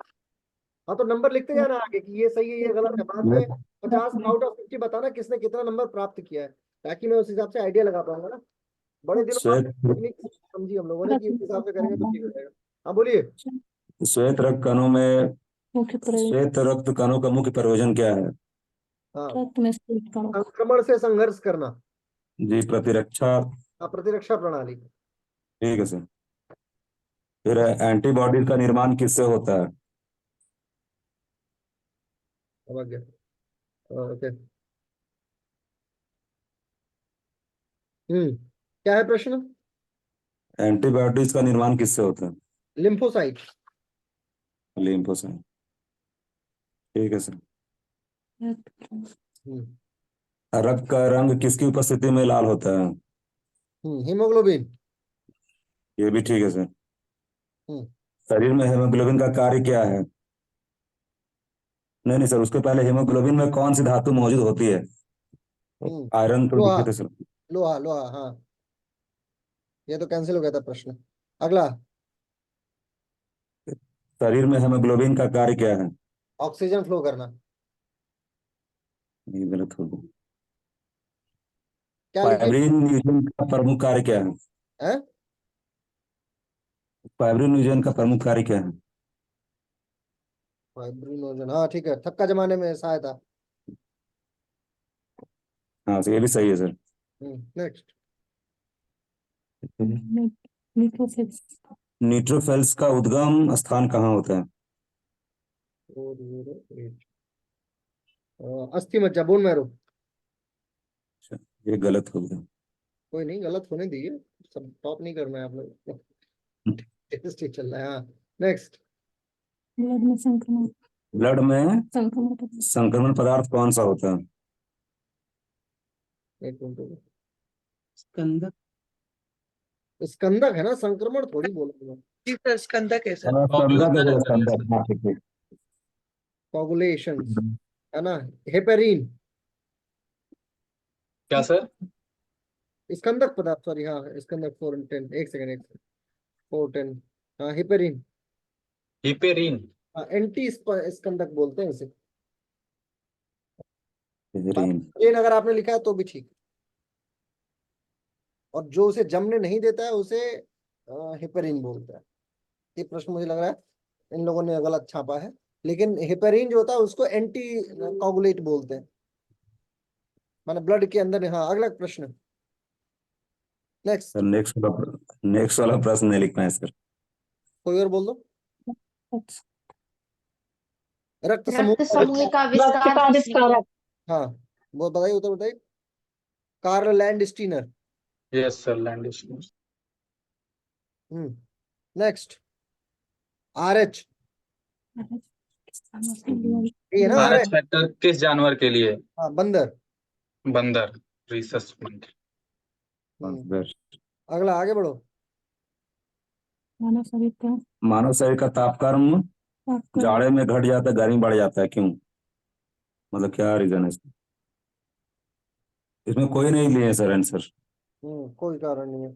हाँ, तो नंबर लिखते जाना आगे कि ये सही है ये गलत है। बाद में 50 आउट ऑफ 50 बताना किसने कितना नंबर प्राप्त किया है, ताकि मैं उस हिसाब से आइडिया लगा पाऊंगा ना। बड़े दिनों बाद श्वेत टेक्निक समझी हम लोगों ने कि इस हिसाब से करेंगे तो ठीक हो जाएगा। हाँ बोलिए। श्वेत रक्त कणों में श्वेत रक्त कणों का मुख्य प्रयोजन क्या है? हाँ, संक्रमण से संघर्ष करना। जी प्रतिरक्षा। हाँ, प्रतिरक्षा प्रणाली। ठीक है सर। फिर एंटीबॉडी का निर्माण किससे होता है? समझ गया, ओके। क्या है प्रश्न? एंटीबायोटिक्स का निर्माण किससे होता है? लिम्फोसाइट। लिम्फोसाइट। ठीक है सर। रक्त का रंग किसकी उपस्थिति में लाल होता है? हीमोग्लोबिन। ये भी ठीक है सर। हम्म शरीर में हेमोग्लोबिन का कार्य क्या है? नहीं नहीं सर, उसके पहले हेमोग्लोबिन में कौन सी धातु मौजूद होती है? आयरन तो लोहा। लिखे थे सर। लोहा, लोहा, हाँ। ये तो कैंसिल हो गया था प्रश्न। अगला, शरीर में हेमोग्लोबिन का कार्य क्या है? ऑक्सीजन फ्लो करना। ये गलत हो गया। क्या लिखे फाइब्रिन न्यूजन का प्रमुख कार्य क्या है? हैं? फाइब्रिन न्यूजन का प्रमुख कार्य क्या है? फाइब्रिनोजन, हाँ ठीक है, थक्का जमाने में सहायता। हाँ सर, ये भी सही है सर। नेक्स्ट। न्यूट्रोफिल्स का उद्गम स्थान कहाँ होता है? 408 अस्थि मज्जा, बोन मैरो। अच्छा, ये गलत हो गया। कोई नहीं, गलत होने दीजिए, सब टॉप नहीं करना है आप लोग, टेस्ट ही चल रहा है। हाँ, नेक्स्ट। ब्लड में संक्रमण पदार्थ कौन सा होता है? एक मिनट। स्कंदक। स्कंदक है ना, संक्रमण थोड़ी बोलूंगा। जी सर, स्कंदक है सर। स्कंदक है सर, स्कंदक। हाँ ठीक है। कोगुलेशंस है ना। हेपेरिन, क्या सर? स्कंदक पदार्थ, सॉरी, हाँ स्कंदक 4 और 10, एक सेकंड, 4 10। हाँ, हेपेरिन। हिपेरिन। हाँ, एंटी स्कंदक बोलते हैं इसे। हेपेरिन। पेन अगर आपने लिखा है तो भी ठीक। और जो उसे जमने नहीं देता है उसे हिपेरिन बोलते हैं। ये प्रश्न मुझे लग रहा है इन लोगों ने गलत छापा है, लेकिन हिपेरिन जो होता है उसको एंटी कोगुलेट बोलते हैं, माने ब्लड के अंदर। हाँ, अगला प्रश्न नेक्स्ट। सर नेक्स्ट वाला प्रश्न नहीं लिख पाए सर। कोई और बोल दो। रक्त रक्त समूह समूह का आविष्कार किसने किया? हाँ, वो बताइए, उत्तर बताइए। Karl Landsteiner. Yes, sir. Landis. Next, R H, ये ना आर आरएच एच। फैक्टर किस जानवर के लिए? हाँ, बंदर। बंदर। Rhesus monkey. हम्म, अगला आगे बढ़ो। मानव शरीर का तापक्रम जाड़े में घट जाता है, गर्मी बढ़ जाता है, क्यों? मतलब क्या रीजन है इसका? इसमें कोई नहीं लिए सर आंसर। कोई कारण नहीं है।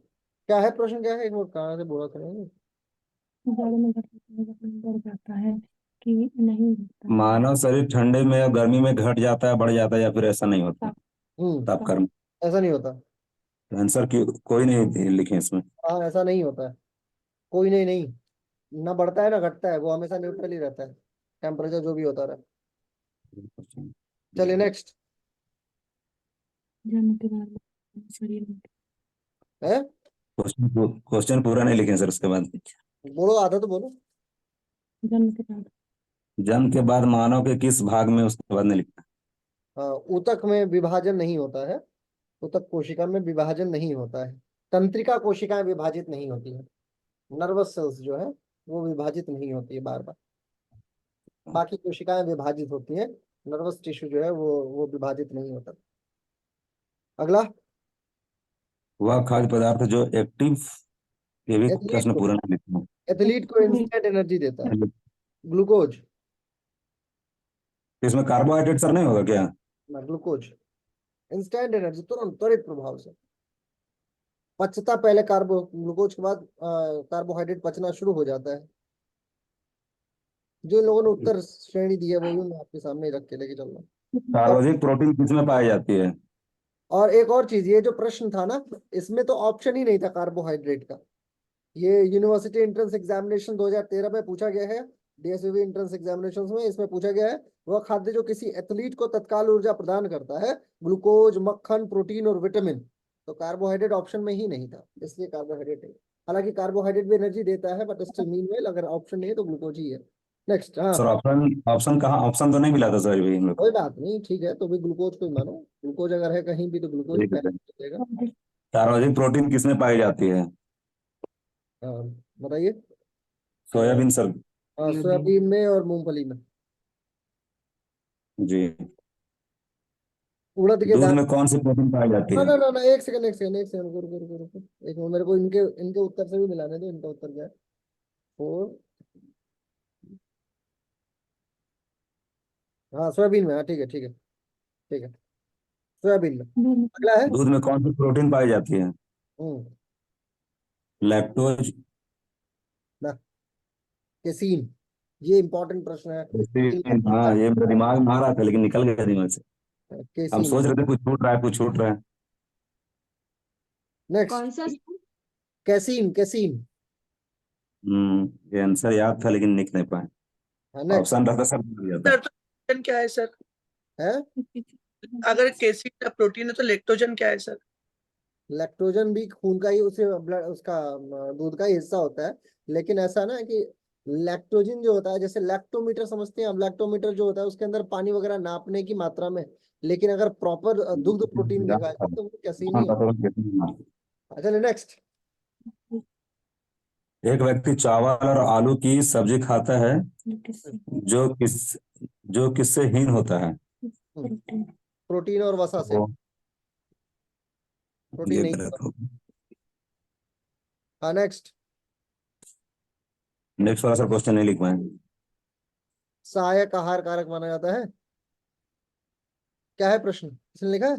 क्या है प्रश्न, क्या है, एक बार कहाँ से बोला था नहीं? मानव शरीर ठंडे में या गर्मी में घट जाता है, बढ़ जाता है, या फिर ऐसा नहीं होता तापक्रम? ऐसा नहीं होता। आंसर की कोई नहीं लिखे इसमें। हाँ, ऐसा नहीं होता है। कोई नहीं, नहीं, ना बढ़ता है ना घटता है, वो हमेशा न्यूट्रल ही रहता है, टेम्परेचर जो भी होता रहे। चलिए नेक्स्ट है। क्वेश्चन पूरा नहीं लिखे सर, उसके बाद। बोलो, आधा तो बोलो। जन्म के बाद मानव के किस भाग में, उसके बाद नहीं लिखना। हाँ, ऊतक में विभाजन नहीं होता है, ऊतक कोशिका में विभाजन नहीं होता है, तंत्रिका कोशिकाएं विभाजित नहीं होती है, नर्वस सेल्स जो है वो विभाजित नहीं होती है बार बार, बाकी कोशिकाएं विभाजित होती हैं, नर्वस टिश्यू जो है वो विभाजित नहीं होता। अगला, वह खाद्य पदार्थ जो एक्टिव, ये भी एथलीट प्रश्न को पूरा नहीं लिखना। एथलीट को इंस्टेंट एनर्जी देता है, ग्लूकोज। इसमें कार्बोहाइड्रेट सर नहीं होगा क्या? ना, ग्लूकोज इंस्टेंट एनर्जी, तुरंत त्वरित प्रभाव से पचता, पहले ग्लूकोज के बाद कार्बोहाइड्रेट पचना शुरू हो जाता है। जो इन लोगों ने उत्तर श्रेणी दी है वही मैं आपके सामने रख के लेके चल रहा हूँ। सार्वजनिक प्रोटीन किसमें पाई जाती है? और एक और चीज, ये जो प्रश्न था ना, इसमें तो ऑप्शन ही नहीं था कार्बोहाइड्रेट का। ये यूनिवर्सिटी एंट्रेंस एग्जामिनेशन 2013 में पूछा गया है, डीएसयूबी एंट्रेंस एग्जामिनेशन में इसमें पूछा गया है, वह खाद्य जो किसी एथलीट को तत्काल ऊर्जा प्रदान करता है, ग्लूकोज, मक्खन, प्रोटीन और विटामिन। तो कार्बोहाइड्रेट ऑप्शन में ही नहीं था, इसलिए कार्बोहाइड्रेट नहीं। हालांकि कार्बोहाइड्रेट भी एनर्जी देता है, बट स्टिल मीन में अगर ऑप्शन नहीं है तो ग्लूकोज ही है। नेक्स्ट। हाँ, सर ऑप्शन ऑप्शन कहाँ? ऑप्शन तो नहीं मिला था सर भी इन लोग को। कोई बात नहीं, ठीक है, तो भी ग्लूकोज को ही मानो, ग्लूकोज अगर है कहीं भी तो ग्लूकोज ठीक है सर। पहले देगा। सार्वजनिक प्रोटीन किसमें पाई जाती है? बताइए। Soybean sir. सोयाबीन में और मूंगफली में। जी। उड़द के दूध दाने। में कौन सी प्रोटीन पाई जाती ना है? ना ना ना, एक सेकंड, एक सेकंड, एक सेकंड, रुको रुको रुको रुको, एक मिनट, मेरे को इनके इनके उत्तर से भी मिलाने दो। इनका उत्तर क्या है? फोर। हाँ, सोयाबीन में, हाँ, ठीक है, ठीक है, ठीक है, सोयाबीन में। अगला है। दूध में कौन सी प्रोटीन पाई जाती है? हम्म लैक्टोज। ना, केसीन। ये इंपॉर्टेंट प्रश्न है। हाँ, ये मेरे दिमाग में आ रहा था लेकिन निकल गया दिमाग से। हम केसीन। सोच रहे थे कुछ छूट रहा है, कुछ छूट रहा है। नेक्स्ट, कौन सा? Casein, casein. ये आंसर याद था लेकिन लिख नहीं पाए। हाँ, नेक्स्ट ऑप्शन रहता सब मिल जाता। सर, तो लेक्टोजन क्या है सर? है। अगर केसीन का प्रोटीन है तो लेक्टोजन क्या है सर? लैक्टोजन भी खून का ही, उसे ब्लड उसका दूध का ही हिस्सा होता है, लेकिन ऐसा ना कि लैक्टोजन जो होता है, जैसे लैक्टोमीटर समझते हैं हम, लैक्टोमीटर जो होता है उसके अंदर पानी वगैरह नापने की मात्रा में, लेकिन अगर प्रॉपर दुग्ध प्रोटीन देखा जाए तो वो कैसीन ही है। चलिए नेक्स्ट। एक व्यक्ति चावल और आलू की सब्जी खाता है जो किस जो किससे हीन होता है? प्रोटीन और वसा से। वो प्रोटीन ये नहीं गलत होता। होगा। हाँ, नेक्स्ट। नेक्स्ट वाला सर क्वेश्चन नहीं लिख पाए। सहायक आहार कारक माना जाता है। क्या है प्रश्न, किसने लिखा है?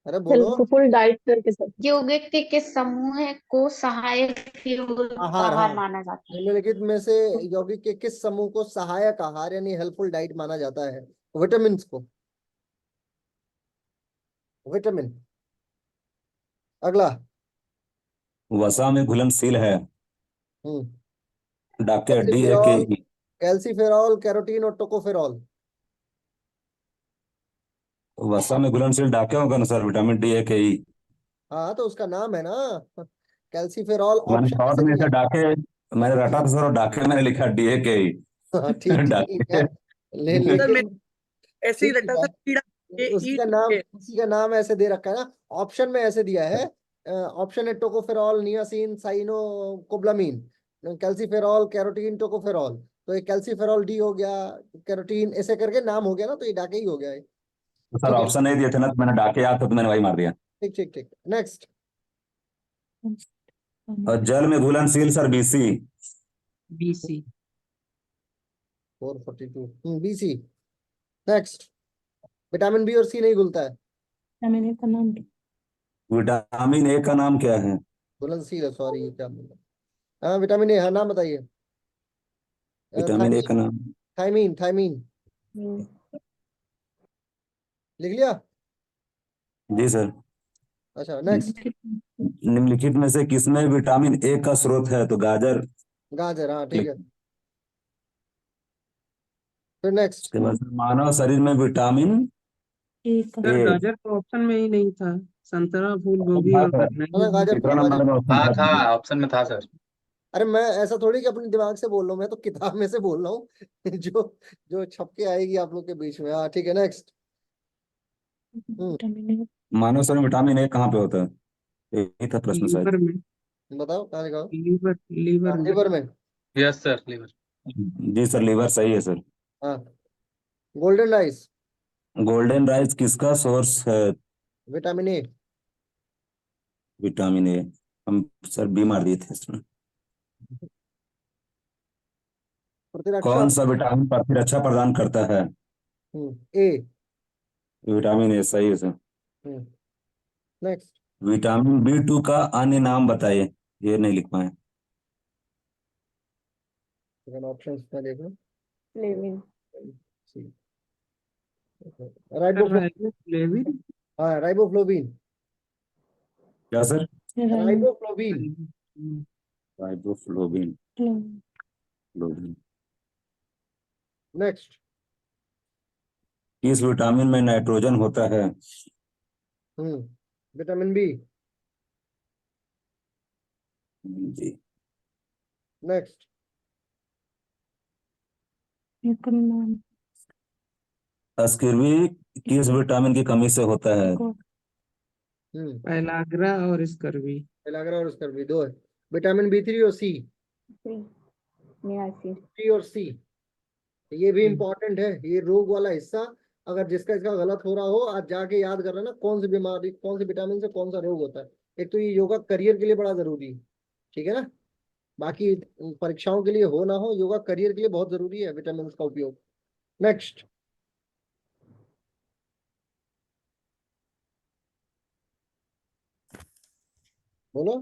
अरे बोलो। हेल्पफुल डाइट करके सब। यौगिक के किस समूह को सहायक आहार, आहार हाँ, माना जाता है? निम्नलिखित में से यौगिक के किस समूह को सहायक आहार यानी हेल्पफुल डाइट माना जाता है? विटामिन को। विटामिन। अगला। वसा में घुलनशील है। डाके कैल्सीफेरॉल, DAKE। कैल्सीफेरॉल, कैरोटीन और टोकोफेरॉल। वसा में घुलनशील डाके होगा ना सर, विटामिन DAKE। हाँ तो उसका नाम है ना, कैल्सीफेरॉल मैंने ऑप्शन थॉट ऐसे में दिया से डाके, मैंने रटा था सर, और डाके मैंने लिखा DAKE। है। हाँ ठीक ठीक है, डाके। सर मैं लेकिन ऐसे ही ठीक रटा है, था, कीड़ा के उसी ई का नाम, उसी का नाम ऐसे दे रखा है ना, ऑप्शन में ऐसे दिया है। ऑप्शन है tocopherol, niacin, cyanocobalamin, calciferol, carotene, tocopherol. तो ये कैल्सीफेरॉल डी हो गया, कैरोटीन ऐसे करके नाम हो गया ना, तो ये डाके ही हो गया है। तो सर ठीक है, ऑप्शन नहीं दिए थे ना, तो मैंने डाके याद था, तो मैंने वही मार दिया। ठीक ठीक ठीक। नेक्स्ट। और जल में घुलनशील sir, BC। BC। 442 BC. Next. Vitamin B और सी नहीं घुलता है। विटामिन ए का नाम क्या? विटामिन A का नाम क्या है? घुलनशील है, सॉरी ये क्या बोला। हाँ विटामिन ए, हाँ नाम बताइए। विटामिन A का नाम। Thiamine, thiamine. लिख लिया। जी सर। अच्छा नेक्स्ट। निम्नलिखित में से किसमें विटामिन A का स्रोत है? तो गाजर। गाजर, हाँ ठीक है। फिर नेक्स्ट। उसके बाद मानव शरीर में विटामिन ए का सर A गाजर तो ऑप्शन में ही नहीं था, संतरा, फूल गोभी था और सर, नहीं। गाजर था, तीसरा नंबर गाजर। में ऑप्शन हाँ था। था, ऑप्शन में था सर। अरे मैं ऐसा थोड़ी कि अपने दिमाग से बोल रहा हूँ, मैं तो किताब में से बोल रहा हूँ जो जो छप के आएगी आप लोग के बीच में। हाँ ठीक है, नेक्स्ट। विटामिन ए मानव शरीर में विटामिन A कहाँ पे होता है? यही था प्रश्न शायद। लीवर में। बताओ कहाँ लिखा हो? लीवर लीवर में। लिवर में। Yes sir, liver. जी सर, लीवर सही है सर। हाँ। Golden rice. गोल्डन राइस किसका सोर्स है? Vitamin A. Vitamin A। हम सर B मार दिए थे इसमें। प्रतिरक्षा। कौन सा विटामिन प्रतिरक्षा प्रदान करता है? ए। विटामिन A सही है सर। नेक्स्ट। विटामिन B2 का अन्य नाम बताइए। ये नहीं लिख पाए। सेकंड ऑप्शन में देख लो। फ्लेविन। राइबोफ्लो, राइबोफ्लेविन। हाँ राइबोफ्लोविन। क्या सर? राइबोफ्लोविन। राइबोफ्लोविन। फ्लोविन। नेक्स्ट। किस विटामिन में नाइट्रोजन होता है? Vitamin B. जी। नेक्स्ट। नाम स्किर्वी किस विटामिन की कमी से होता है? पेलाग्रा और स्कर्वी। पेलाग्रा और स्कर भी दो है। विटामिन B3 और सी। नियासिन। सी और सी, ये भी इंपॉर्टेंट है, ये रोग वाला हिस्सा। अगर जिसका इसका गलत हो रहा हो, आज जाके याद कर लेना कौन सी बीमारी, कौन से विटामिन से कौन सा रोग होता है। एक तो ये योगा करियर के लिए बड़ा जरूरी है, ठीक है ना। बाकी परीक्षाओं के लिए हो ना हो, योगा करियर के लिए बहुत जरूरी है विटामिन का उपयोग। नेक्स्ट। बोलो।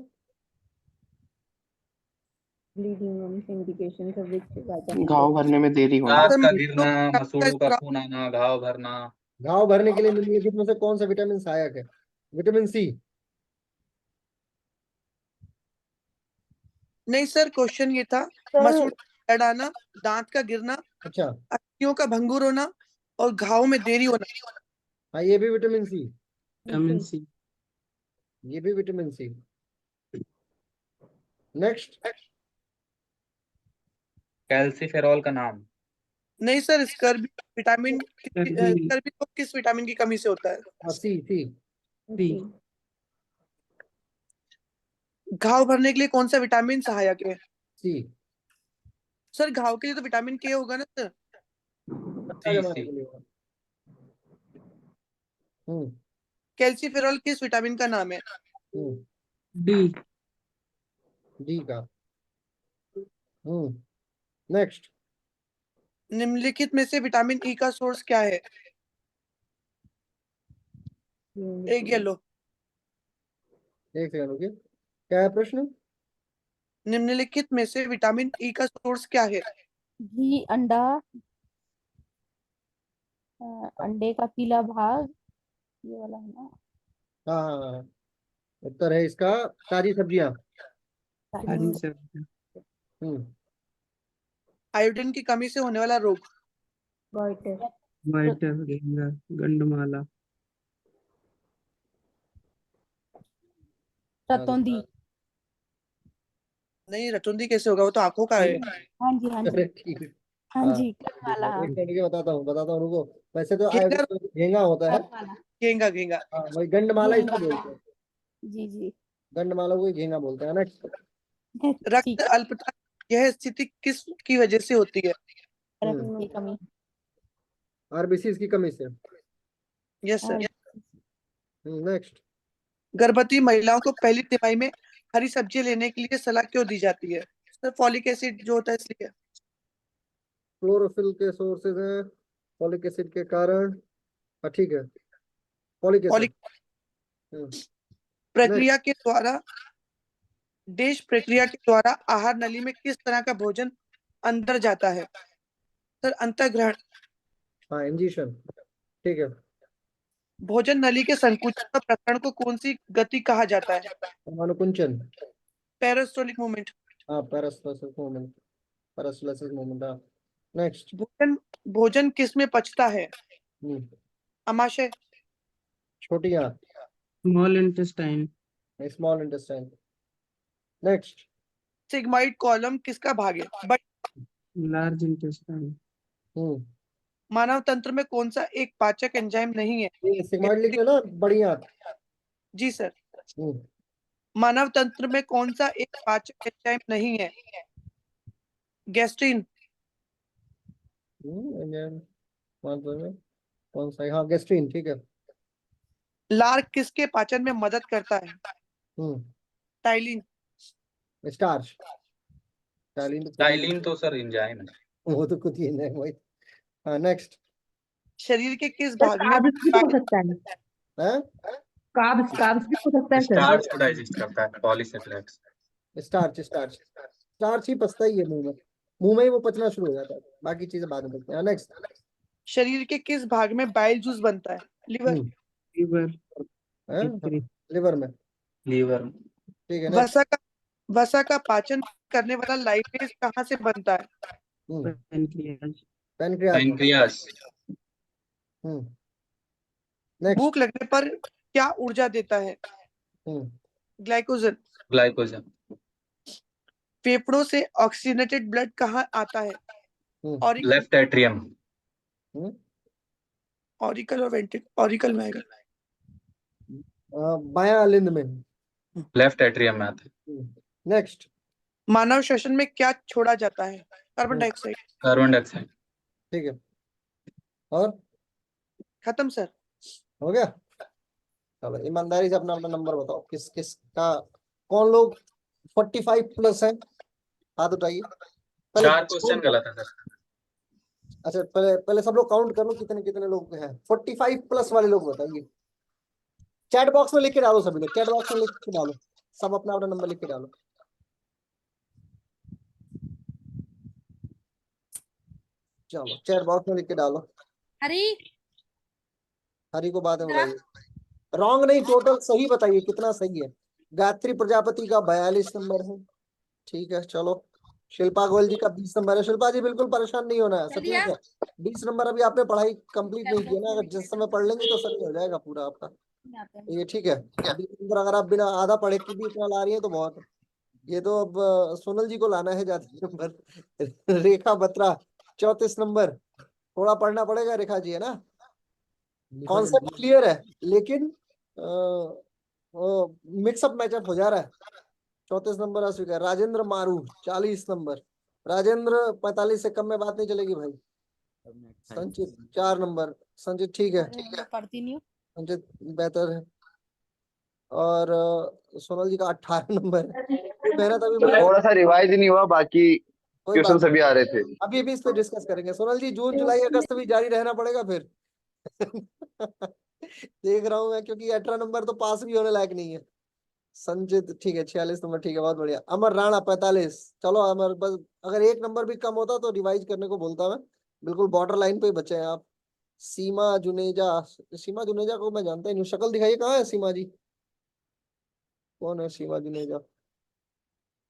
Bleeding indication of which vitamin घाव भरने में देरी होना। दांत का सर गिरना, मसूड़ों का खून आना, घाव भरना। घाव भरने के लिए निम्नलिखित में से कौन सा विटामिन सहायक है? Vitamin C. नहीं सर, क्वेश्चन ये था मसूड़ अड़ाना, दांत का गिरना, अच्छा, अस्थियों का भंगुर होना और घाव में देरी होना। हाँ ये भी विटामिन सी, विटामिन सी। ये भी विटामिन सी। नेक्स्ट। कैल्सीफेरॉल का नाम। नहीं sir, scurvy vitamin, scurvy scurvy को किस विटामिन की कमी से होता है? हाँ सी सी। सी। घाव भरने के लिए कौन सा विटामिन सहायक है? सी। सर घाव के लिए तो विटामिन के होगा ना सर। पत्ता सी जमाने सी। के लिए होगा। हम्म कैल्सीफेरॉल किस विटामिन का नाम है? डी। डी का। नेक्स्ट। निम्नलिखित में से विटामिन ई का सोर्स क्या है? एक येलो। एक सेकंड रुकिए, क्या है प्रश्न? निम्नलिखित में से विटामिन ई का सोर्स क्या है? घी, अंडा, अंडे का पीला भाग, ये वाला है ना। हाँ हाँ हाँ। उत्तर है इसका ताजी सब्जियां। हरी सब्जी। हम्म। आयोडीन की कमी से होने वाला रोग। गोइटर। वाइटर, घेंगा, गंडमाला। रतौंधी। नहीं, रतुंधी कैसे होगा, वो तो आंखों का है। हाँ जी हाँ जी अरे ठीक है। हाँ हाँ जी, कल वाला। एक मिनट के बताता हूँ रुको। वैसे तो घेंगा, आयोडीन तो झींगा होता है। कल वाला। घेंगा घेंगा। हाँ वही गंडमाला इसको झींगा। बोलते हैं। जी जी। गंडमाला को ही झींगा बोलते हैं। नेक्स्ट। रक्त ठीक। अल्पता, यह स्थिति किस की वजह से होती है? रक्त की कमी। आरबीसी की कमी से। Yes sir. नेक्स्ट। गर्भवती महिलाओं को पहली तिमाही में हरी सब्जी लेने के लिए सलाह क्यों दी जाती है? सर फॉलिक एसिड जो होता है इसलिए। क्लोरोफिल के सोर्सेज हैं, फॉलिक एसिड के कारण। हाँ ठीक है, फॉलिक एसिड। फॉलिक प्रक्रिया के द्वारा प्रक्रिया के द्वारा आहार नली में किस तरह का भोजन अंदर जाता है? सर अंतःग्रहण। हाँ इंजेक्शन। ठीक है। भोजन नली के संकुचन और प्रसरण को कौन सी गति कहा जाता है? अनुकुंचन। पेरिस्टोलिक मूवमेंट। हाँ पैरास्टोलिक मूवमेंट। पैरास्टोलिक मूवमेंट। हाँ नेक्स्ट। भोजन भोजन किस में पचता है? हम्म। अमाशय। छोटी आंत। Small intestine. Small intestine. Next. Sigmoid colon किसका भाग है? But large intestine. हम्म। मानव तंत्र में कौन सा एक पाचक एंजाइम नहीं है? ये सिग्माइड लिख लेना, बड़ी आंत। जी सर। हम्म। मानव तंत्र में कौन सा एक पाचक एंजाइम नहीं है? गैस्ट्रीन। enzyme, कौन सा है? हाँ गैस्ट्रीन। ठीक है। लार किसके पाचन में मदद करता है? हम्म। टाइलिन। स्टार्च। टाइलिन तो खुद ही टाइलिन तो सर एंजाइम है। वो तो खुद ही है भाई। हाँ नेक्स्ट। शरीर के किस सर भाग में कार्ब्स भी हो सकता है। है कार्ब्स भी हो सकता है सर। स्टार्च को डाइजेस्ट करता है पॉलीसेकेराइड्स। स्टार्च। स्टार्च स्टार्च ही पचता ही है मुंह में ही वो पचना शुरू हो जाता है, बाकी चीजें बाद में पचते हैं। नेक्स्ट। शरीर के किस भाग में बाइल जूस बनता है? लिवर। लीवर। लिवर में। लीवर। ठीक है नेक्स्ट। वसा का पाचन करने वाला लाइपेज कहाँ से बनता है? पैनक्रियाज। पैनक्रियाज में। पैनक्रियास। नेक्स्ट। भूख लगने पर क्या ऊर्जा देता है? ग्लाइकोजन। ग्लाइकोजन। फेफड़ों से ऑक्सीजनेटेड ब्लड कहाँ आता है? Left atrium. ऑरिकल और वेंट्रिकल। ऑरिकल में आएगा। बायां लिंद में। लेफ्ट एट्रियम में आता है। नेक्स्ट। मानव श्वसन में क्या छोड़ा जाता है? Carbon dioxide. Carbon dioxide. ठीक है। और खत्म सर। हो गया। चलो ईमानदारी से अपना अपना नंबर बताओ, किस किस का कौन लोग 45 प्लस है, हाथ उठाइए पहले। 4 क्वेश्चन गलत है सर। अच्छा पहले पहले सब लोग काउंट कर लो कितने कितने लोग हैं। 45 प्लस वाले लोग बताइए। चैट बॉक्स में लिख के डालो, सभी लोग चैट बॉक्स में लिख के डालो, सब अपना अपना नंबर लिख के डालो। चलो चैट बॉक्स में लिख के डालो। हरी को बाद में बताइए। रॉन्ग नहीं, टोटल सही बताइए कितना सही है। गायत्री प्रजापति का 42 नंबर है। ठीक है चलो। शिल्पा गोयल जी का 20 नंबर है। शिल्पा जी बिल्कुल परेशान नहीं होना है, सच में 20 नंबर। अभी आपने पढ़ाई कंप्लीट नहीं की है ना, अगर जिस समय पढ़ लेंगे तो सही हो जाएगा पूरा आपका ये। ठीक है 20 नंबर अगर आप बिना आधा पढ़े के भी इतना ला रही है तो बहुत है। ये तो अब सोनल जी को लाना है ज्यादा नंबर। रेखा बत्रा 34 नंबर। थोड़ा पढ़ना पड़ेगा रेखा जी, है ना। कॉन्सेप्ट क्लियर है लेकिन मिक्सअप मैचअप हो जा रहा है। 34 नंबर आ चुका है। राजेंद्र मारू 40 नंबर। राजेंद्र 45 से कम में बात नहीं चलेगी भाई। संचित 4 नंबर। संचित ठीक है, पढ़ती नहीं हूँ। संचित बेहतर है। और सोनल जी का 18 नंबर है। मेहनत अभी तो थोड़ा सा रिवाइज नहीं हुआ, बाकी कोई बात क्वेश्चन सभी आ रहे थे। अभी भी इस पे डिस्कस करेंगे। सोनल जी जून जुलाई अगस्त भी जारी रहना पड़ेगा फिर। देख रहा हूँ मैं, क्योंकि 18 नंबर तो पास भी होने लायक नहीं है। संजित ठीक है 46 नंबर। ठीक है बहुत बढ़िया। अमर राणा 45। चलो अमर, बस अगर एक नंबर भी कम होता तो रिवाइज करने को बोलता मैं। बिल्कुल बॉर्डर लाइन पे ही बचे हैं आप। सीमा जुनेजा, सीमा जुनेजा को मैं जानता ही नहीं, शक्ल दिखाइए, कहाँ है सीमा जी? कौन है सीमा जुनेजा?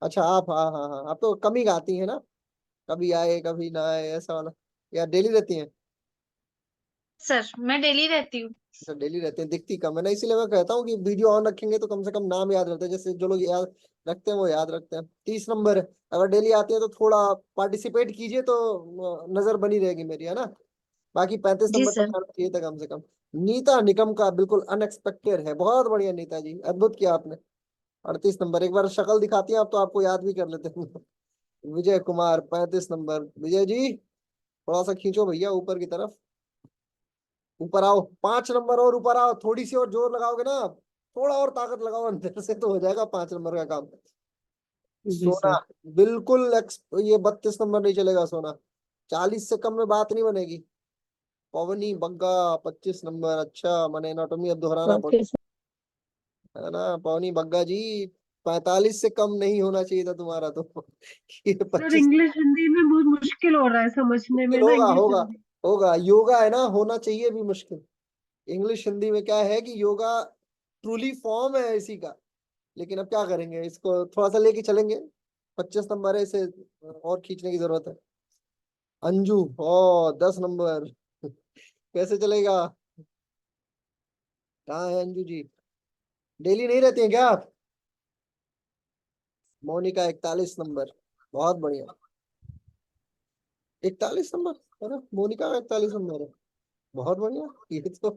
अच्छा आप, हाँ हाँ हाँ, आप तो कम ही गाती है ना, कभी आए कभी ना आए ऐसा वाला, या डेली रहती हैं? सर मैं डेली रहती हूँ। अच्छा डेली रहते हैं, दिखती कम है ना, इसीलिए मैं कहता हूँ कि वीडियो ऑन रखेंगे तो कम से कम नाम याद रहता है, जैसे जो लोग याद रखते हैं वो याद रखते हैं। 30 नंबर है, अगर डेली आती है तो थोड़ा पार्टिसिपेट कीजिए तो नजर बनी रहेगी मेरी, है ना। बाकी 35 जी नंबर सर। तक आना चाहिए था कम से कम। नीता निकम का बिल्कुल अनएक्सपेक्टेड है, बहुत बढ़िया नीता जी, अद्भुत किया आपने। 38 नंबर, एक बार शक्ल दिखाती हैं आप तो आपको याद भी कर लेते हैं। विजय कुमार 35 नंबर, विजय जी थोड़ा सा खींचो भैया ऊपर की तरफ, ऊपर आओ, 5 नंबर और ऊपर आओ, थोड़ी सी और जोर लगाओगे ना आप, थोड़ा और ताकत लगाओ अंदर से तो हो जाएगा 5 नंबर का काम। जी सोना सर। बिल्कुल ये 32 नंबर नहीं चलेगा सोना, 40 से कम में बात नहीं बनेगी। पवनी बग्गा 25 नंबर, अच्छा मैंने एनाटॉमी अब दोहराना पड़, ओके सर। है ना पवनी बग्गा जी, 45 से कम नहीं होना चाहिए था तुम्हारा तो। ये सर 25 इंग्लिश हिंदी में बहुत मुश्किल हो रहा है समझने में मुश्किल ना, होगा, इंग्लिश होगा हिंदी। होगा, योगा है ना, होना चाहिए भी मुश्किल। इंग्लिश हिंदी में क्या है कि योगा ट्रूली फॉर्म है इसी का, लेकिन अब क्या करेंगे, इसको थोड़ा सा लेके चलेंगे। 25 नंबर है, इसे और खींचने की जरूरत है। अंजू ओ 10 नंबर, कैसे चलेगा? कहाँ है अंजू जी? डेली नहीं रहती हैं क्या आप? मोनिका 41 नंबर, बहुत बढ़िया। 41 नंबर है ना, मोनिका का 41 नंबर है, बहुत बढ़िया, ये तो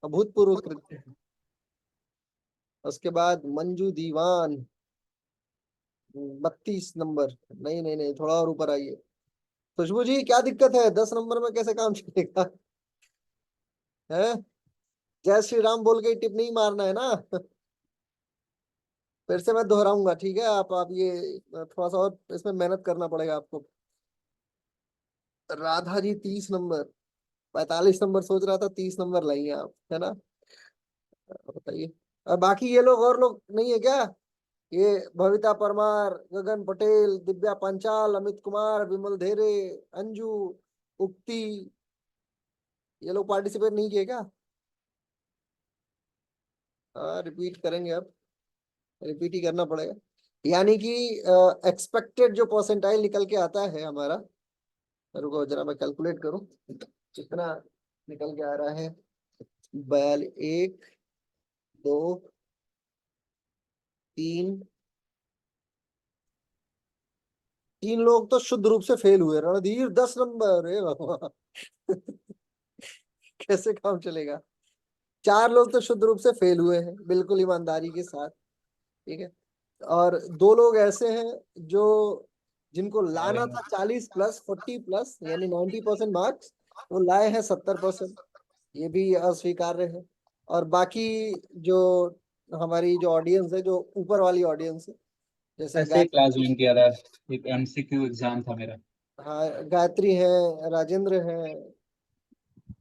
अभूतपूर्व कृत्य है। उसके बाद मंजू दीवान 32 नंबर, नहीं नहीं नहीं, थोड़ा और ऊपर आइए। खुशबू जी क्या दिक्कत है, 10 नंबर में कैसे काम चलेगा? है, जय श्री राम बोल के टिप नहीं मारना है ना। फिर से मैं दोहराऊंगा, ठीक है, आप ये थोड़ा सा और इसमें मेहनत करना पड़ेगा आपको। राधा जी 30 नंबर, 45 नंबर सोच रहा था, 30 नंबर लाइए आप, है ना। बताइए, और बाकी ये लोग और लोग नहीं है क्या? ये भविता परमार, गगन पटेल, दिव्या पंचाल, अमित कुमार, विमल धेरे, अंजू, उक्ति, ये लोग पार्टिसिपेट नहीं किए क्या? हाँ रिपीट करेंगे अब, रिपीट ही करना पड़ेगा। यानी कि एक्सपेक्टेड जो परसेंटाइल निकल के आता है हमारा, रुको जरा मैं कैलकुलेट करूं कितना निकल के आ रहा है। 42, 1, 2, 3, 3 लोग तो शुद्ध रूप से फेल हुए, रणधीर 10 नंबर, अरे बाबा। कैसे काम चलेगा? 4 लोग तो शुद्ध रूप से फेल हुए हैं बिल्कुल ईमानदारी के साथ, ठीक है। और 2 लोग ऐसे हैं जो, जिनको लाना था 40+, 40+, यानी 90% मार्क्स, वो लाए हैं 70%, ये भी अस्वीकार्य है। और बाकी जो हमारी जो ऑडियंस है, जो ऊपर वाली ऑडियंस है, जैसे ऐसे ही क्लास ज्वाइन किया था, एक एमसीक्यू एग्जाम था मेरा। हाँ गायत्री है, राजेंद्र है,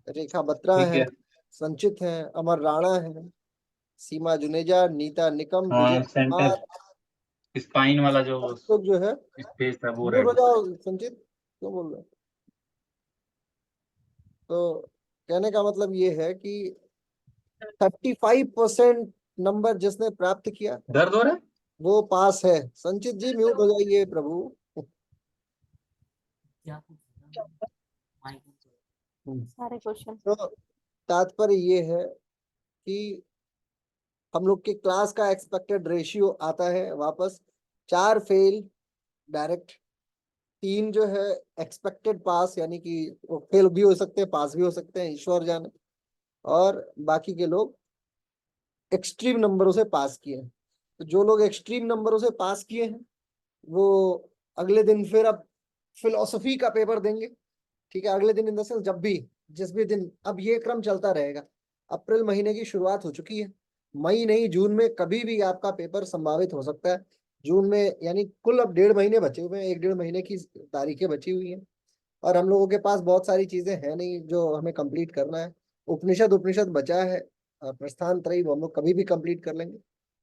रेखा बत्रा ठीक है, है। संचित है, अमर राणा है, सीमा जुनेजा, नीता निकम, विजय हाँ सेंटर, कुमार, स्पाइन वाला जो सब लोग जो है। स्पेस था वो म्यूट रह हो गया। जाओ संचित, क्यों बोल रहे हो? तो कहने का मतलब ये है कि 35% नंबर जिसने प्राप्त किया दर्द हो रहा है? वो पास है। संचित जी म्यूट हो जाइए प्रभु। सारे क्वेश्चन। तो तात्पर्य ये है कि हम लोग के क्लास का एक्सपेक्टेड रेशियो आता है वापस, 4 फेल डायरेक्ट, 3 जो है एक्सपेक्टेड पास, यानी कि वो फेल भी हो सकते हैं पास भी हो सकते हैं, ईश्वर जाने, और बाकी के लोग एक्सट्रीम नंबरों से पास किए हैं। तो जो लोग एक्सट्रीम नंबरों से पास किए हैं वो अगले दिन फिर अब फिलोसफी का पेपर देंगे, ठीक है, अगले दिन इन द सेंस जब भी, जिस भी दिन, अब ये क्रम चलता रहेगा। अप्रैल महीने की शुरुआत हो चुकी है, मई नहीं जून में कभी भी आपका पेपर संभावित हो सकता है। जून में यानी कुल अब 1.5 महीने बचे हुए हैं, 1-1.5 महीने की तारीखें बची हुई हैं, और हम लोगों के पास बहुत सारी चीजें हैं नहीं जो हमें कंप्लीट करना है। उपनिषद उपनिषद बचा है, प्रस्थान त्रयी वो हम लोग कभी भी कंप्लीट कर लेंगे,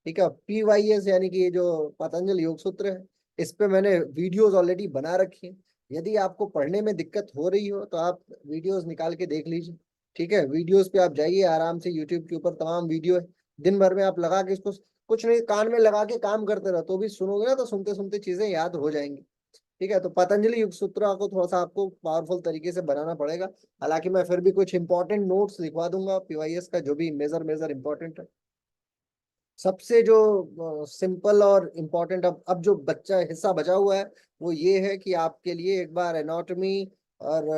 ठीक है। PYS यानी कि ये जो पतंजलि योग सूत्र है, इस पे मैंने वीडियोस ऑलरेडी बना रखी हैं। यदि आपको पढ़ने में दिक्कत हो रही हो तो आप वीडियोस निकाल के देख लीजिए, ठीक है, वीडियोस पे आप जाइए आराम से, यूट्यूब के ऊपर तमाम वीडियो है, दिन भर में आप लगा के इसको, कुछ नहीं कान में लगा के काम करते रहो तो भी सुनोगे ना, तो सुनते सुनते चीजें याद हो जाएंगी। ठीक है, तो पतंजलि योग सूत्र को थोड़ा सा आपको पावरफुल तरीके से बनाना पड़ेगा। हालांकि मैं फिर भी कुछ इंपॉर्टेंट नोट्स लिखवा दूंगा पीवाईएस का, जो भी मेजर मेजर इंपॉर्टेंट है। सबसे जो सिंपल और इम्पोर्टेंट अब जो बच्चा हिस्सा बचा हुआ है वो ये है कि आपके लिए एक बार एनाटॉमी और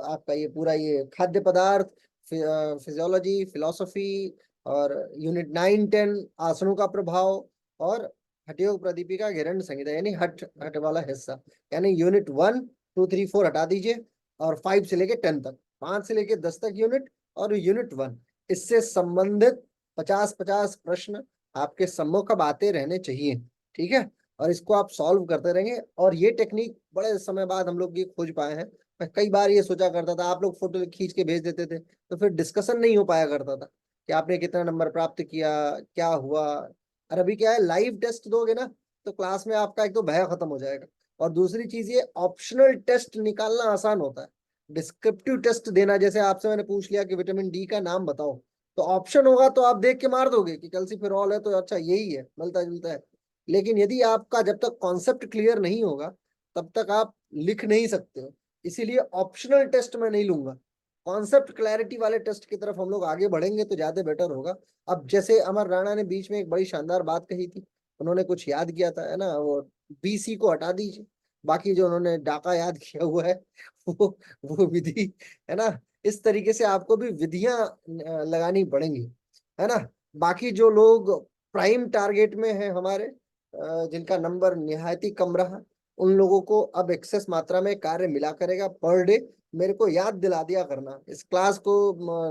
आपका ये पूरा ये खाद्य पदार्थ, फिजियोलॉजी, फिलोसफी और यूनिट 9-10 आसनों का प्रभाव और हठयोग प्रदीपिका हिरण्य संहिता यानी हठ हठ वाला हिस्सा, यानी यूनिट 1, 2, 3, 4 हटा दीजिए और 5 से लेके 10 तक, 5 से लेके 10 तक यूनिट और यूनिट 1, इससे संबंधित 50-50 प्रश्न आपके सम्मुख अब आते रहने चाहिए। ठीक है, और इसको आप सॉल्व करते रहेंगे। और ये टेक्निक बड़े समय बाद हम लोग ये खोज पाए हैं। मैं कई बार ये सोचा करता था, आप लोग फोटो खींच के भेज देते थे तो फिर डिस्कशन नहीं हो पाया करता था कि आपने कितना नंबर प्राप्त किया, क्या हुआ। और अभी क्या है, लाइव टेस्ट दोगे ना तो क्लास में आपका एक तो भय खत्म हो जाएगा, और दूसरी चीज ये ऑप्शनल टेस्ट निकालना आसान होता है। डिस्क्रिप्टिव टेस्ट देना, जैसे आपसे मैंने पूछ लिया कि विटामिन डी का नाम बताओ, तो ऑप्शन होगा तो आप देख के मार दोगे कि कैल्सीफेरॉल है तो अच्छा यही है, मिलता जुलता है। लेकिन यदि आपका जब तक कॉन्सेप्ट क्लियर नहीं होगा तब तक आप लिख नहीं सकते हो। इसीलिए ऑप्शनल टेस्ट मैं नहीं लूंगा, कॉन्सेप्ट क्लैरिटी वाले टेस्ट की तरफ हम लोग आगे बढ़ेंगे तो ज्यादा बेटर होगा। अब जैसे अमर राणा ने बीच में एक बड़ी शानदार बात कही थी, उन्होंने कुछ याद किया था, है ना, वो बीसी को हटा दीजिए, बाकी जो उन्होंने डाका याद किया हुआ है वो विधि, है ना। इस तरीके से आपको भी विधियां लगानी पड़ेंगी, है ना। बाकी जो लोग प्राइम टारगेट में है हमारे, जिनका नंबर निहायती कम रहा, उन लोगों को अब एक्सेस मात्रा में कार्य मिला करेगा पर डे। मेरे को याद दिला दिया करना, इस क्लास को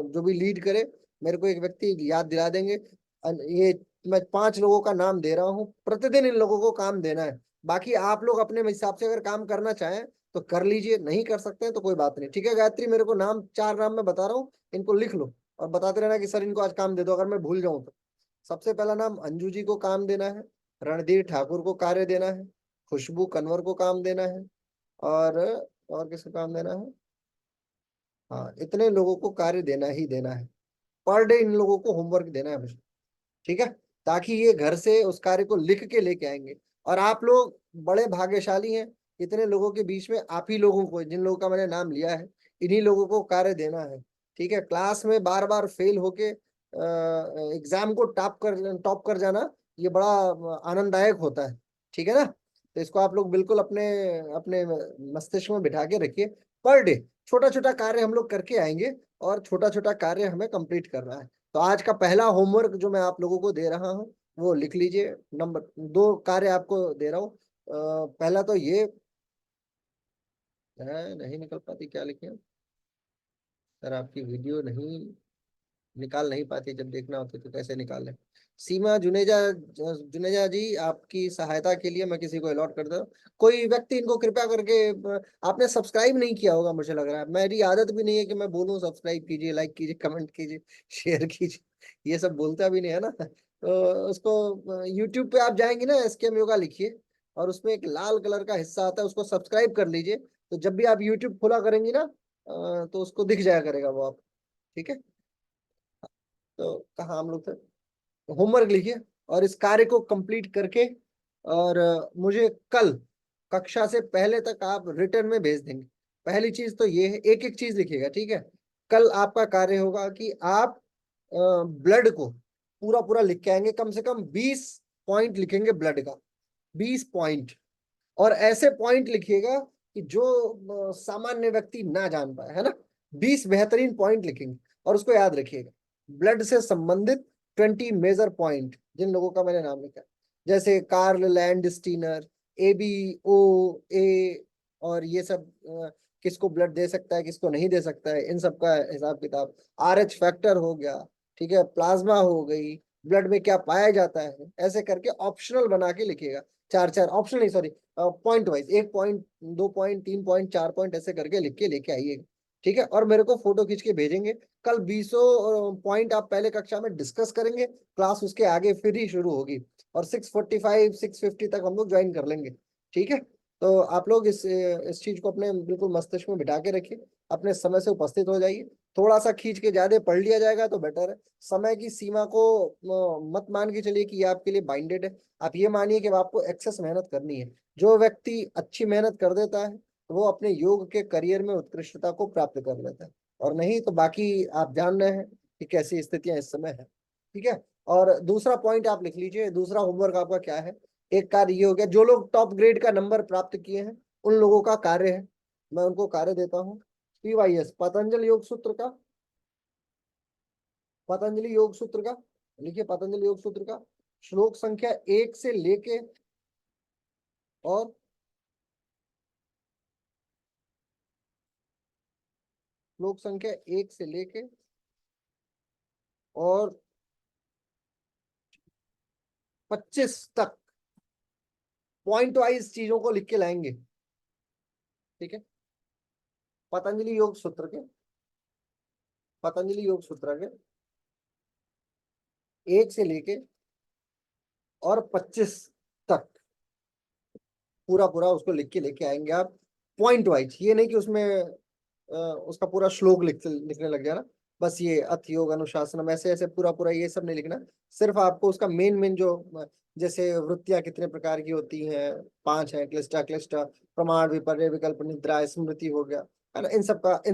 जो भी लीड करे मेरे को एक व्यक्ति याद दिला देंगे। ये मैं 5 लोगों का नाम दे रहा हूँ, प्रतिदिन इन लोगों को काम देना है। बाकी आप लोग अपने हिसाब से अगर काम करना चाहें तो कर लीजिए, नहीं कर सकते हैं तो कोई बात नहीं। ठीक है गायत्री, मेरे को नाम 4 नाम मैं बता रहा हूँ, इनको लिख लो और बताते रहना कि सर इनको आज काम दे दो, अगर मैं भूल जाऊं तो। सबसे पहला नाम अंजू जी को काम देना है, रणधीर ठाकुर को कार्य देना है, खुशबू कन्वर को काम देना है, और किसको काम देना है, हाँ इतने लोगों को कार्य देना ही देना है। पर डे इन लोगों को होमवर्क देना है मुझे, ठीक है, ताकि ये घर से उस कार्य को लिख के लेके आएंगे। और आप लोग बड़े भाग्यशाली हैं, इतने लोगों के बीच में आप ही लोगों को, जिन लोगों का मैंने नाम लिया है, इन्हीं लोगों को कार्य देना है। ठीक है, क्लास में बार बार फेल होके एग्जाम को टॉप कर जाना ये बड़ा आनंददायक होता है। ठीक है ना, तो इसको आप लोग बिल्कुल अपने अपने मस्तिष्क में बिठा के रखिए। पर डे छोटा छोटा कार्य हम लोग करके आएंगे और छोटा छोटा कार्य हमें कंप्लीट करना है। तो आज का पहला होमवर्क जो मैं आप लोगों को दे रहा हूँ वो लिख लीजिए। नंबर 2 कार्य आपको दे रहा हूँ। पहला तो ये नहीं निकल पाती, क्या लिखे सर, आपकी वीडियो नहीं निकाल नहीं पाती, जब देखना होता तो कैसे निकाल लें। सीमा जुनेजा, जुनेजा जी आपकी सहायता के लिए मैं किसी को अलॉट कर दे रहा हूँ। कोई व्यक्ति इनको कृपया करके, आपने सब्सक्राइब नहीं किया होगा मुझे लग रहा है, मेरी आदत भी नहीं है कि मैं बोलूँ सब्सक्राइब कीजिए, लाइक कीजिए, कमेंट कीजिए, शेयर कीजिए, ये सब बोलता भी नहीं है ना। तो उसको यूट्यूब पे आप जाएंगे ना, एसकेएम योगा लिखिए और उसमें एक लाल कलर का हिस्सा आता है, उसको सब्सक्राइब कर लीजिए। तो जब भी आप यूट्यूब खुला करेंगी ना तो उसको दिख जाया करेगा वो आप। ठीक है, तो कहाँ हम लोग थे, होमवर्क लिखिए और इस कार्य को कंप्लीट करके और मुझे कल कक्षा से पहले तक आप रिटर्न में भेज देंगे। पहली चीज तो ये है, एक एक चीज लिखिएगा, ठीक है। कल आपका कार्य होगा कि आप ब्लड को पूरा पूरा लिख के आएंगे, कम से कम 20 पॉइंट लिखेंगे ब्लड का, 20 पॉइंट। और ऐसे पॉइंट लिखिएगा कि जो सामान्य व्यक्ति ना जान पाए, है ना। 20 बेहतरीन पॉइंट लिखेंगे और उसको याद रखिएगा। ब्लड से संबंधित 20 मेजर पॉइंट, जिन लोगों का मैंने नाम लिखा, जैसे कार्ल लैंडस्टीनर, ABO, A, और ये सब किसको ब्लड दे सकता है किसको नहीं दे सकता है, इन सब का हिसाब किताब। RH फैक्टर हो गया, ठीक है, प्लाज्मा हो गई, ब्लड में क्या पाया जाता है, ऐसे करके ऑप्शनल बना के लिखिएगा। 4 ऑप्शनल नहीं, sorry, point wise, 1 point, 2 point, 3 point, 4 point, ऐसे करके लिख के लेके आइएगा। ठीक है, और मेरे को फोटो खींच के भेजेंगे। कल 20 पॉइंट आप पहले कक्षा में डिस्कस करेंगे, क्लास उसके आगे फिर ही शुरू होगी और 6:45 6:50 तक हम लोग ज्वाइन कर लेंगे। ठीक है, तो आप लोग इस चीज को अपने बिल्कुल मस्तिष्क में बिठा के रखिए, अपने समय से उपस्थित हो जाइए थोड़ा सा खींच के ज्यादा पढ़ लिया जाएगा तो बेटर है। समय की सीमा को मत मान के चलिए कि ये आपके लिए बाइंडेड है। आप ये मानिए कि अब आपको एक्सेस मेहनत करनी है। जो व्यक्ति अच्छी मेहनत कर देता है वो अपने योग के करियर में उत्कृष्टता को प्राप्त कर लेता है, और नहीं तो बाकी आप जान रहे हैं कि कैसी स्थितियां इस समय है। ठीक है। और दूसरा पॉइंट आप लिख लीजिए, दूसरा होमवर्क आपका क्या है। एक कार्य ये हो गया, जो लोग टॉप ग्रेड का नंबर प्राप्त किए हैं उन लोगों का कार्य है, मैं उनको कार्य देता हूँ। PYS पतंजलि योग सूत्र का, पतंजलि योग सूत्र का लिखिए, पतंजलि योग सूत्र का श्लोक संख्या 1 से लेके और श्लोक संख्या 1 से लेके और 25 तक पॉइंट वाइज चीजों को लिख के लाएंगे। ठीक है। पतंजलि योग सूत्र के, पतंजलि योग सूत्र के 1 से लेके और 25 तक पूरा पूरा उसको लिख के लेके आएंगे आप पॉइंट वाइज। ये नहीं कि उसमें उसका पूरा श्लोक लिखने लग जाना, बस ये अथ योग अनुशासनम ऐसे ऐसे पूरा पूरा ये सब नहीं लिखना। सिर्फ आपको उसका मेन जो, जैसे वृत्तियां कितने प्रकार की होती हैं, 5 है, क्लिष्टा क्लिष्टा, प्रमाण, विपर्य, विकल्प, निद्रा, स्मृति हो गया, है ना, इन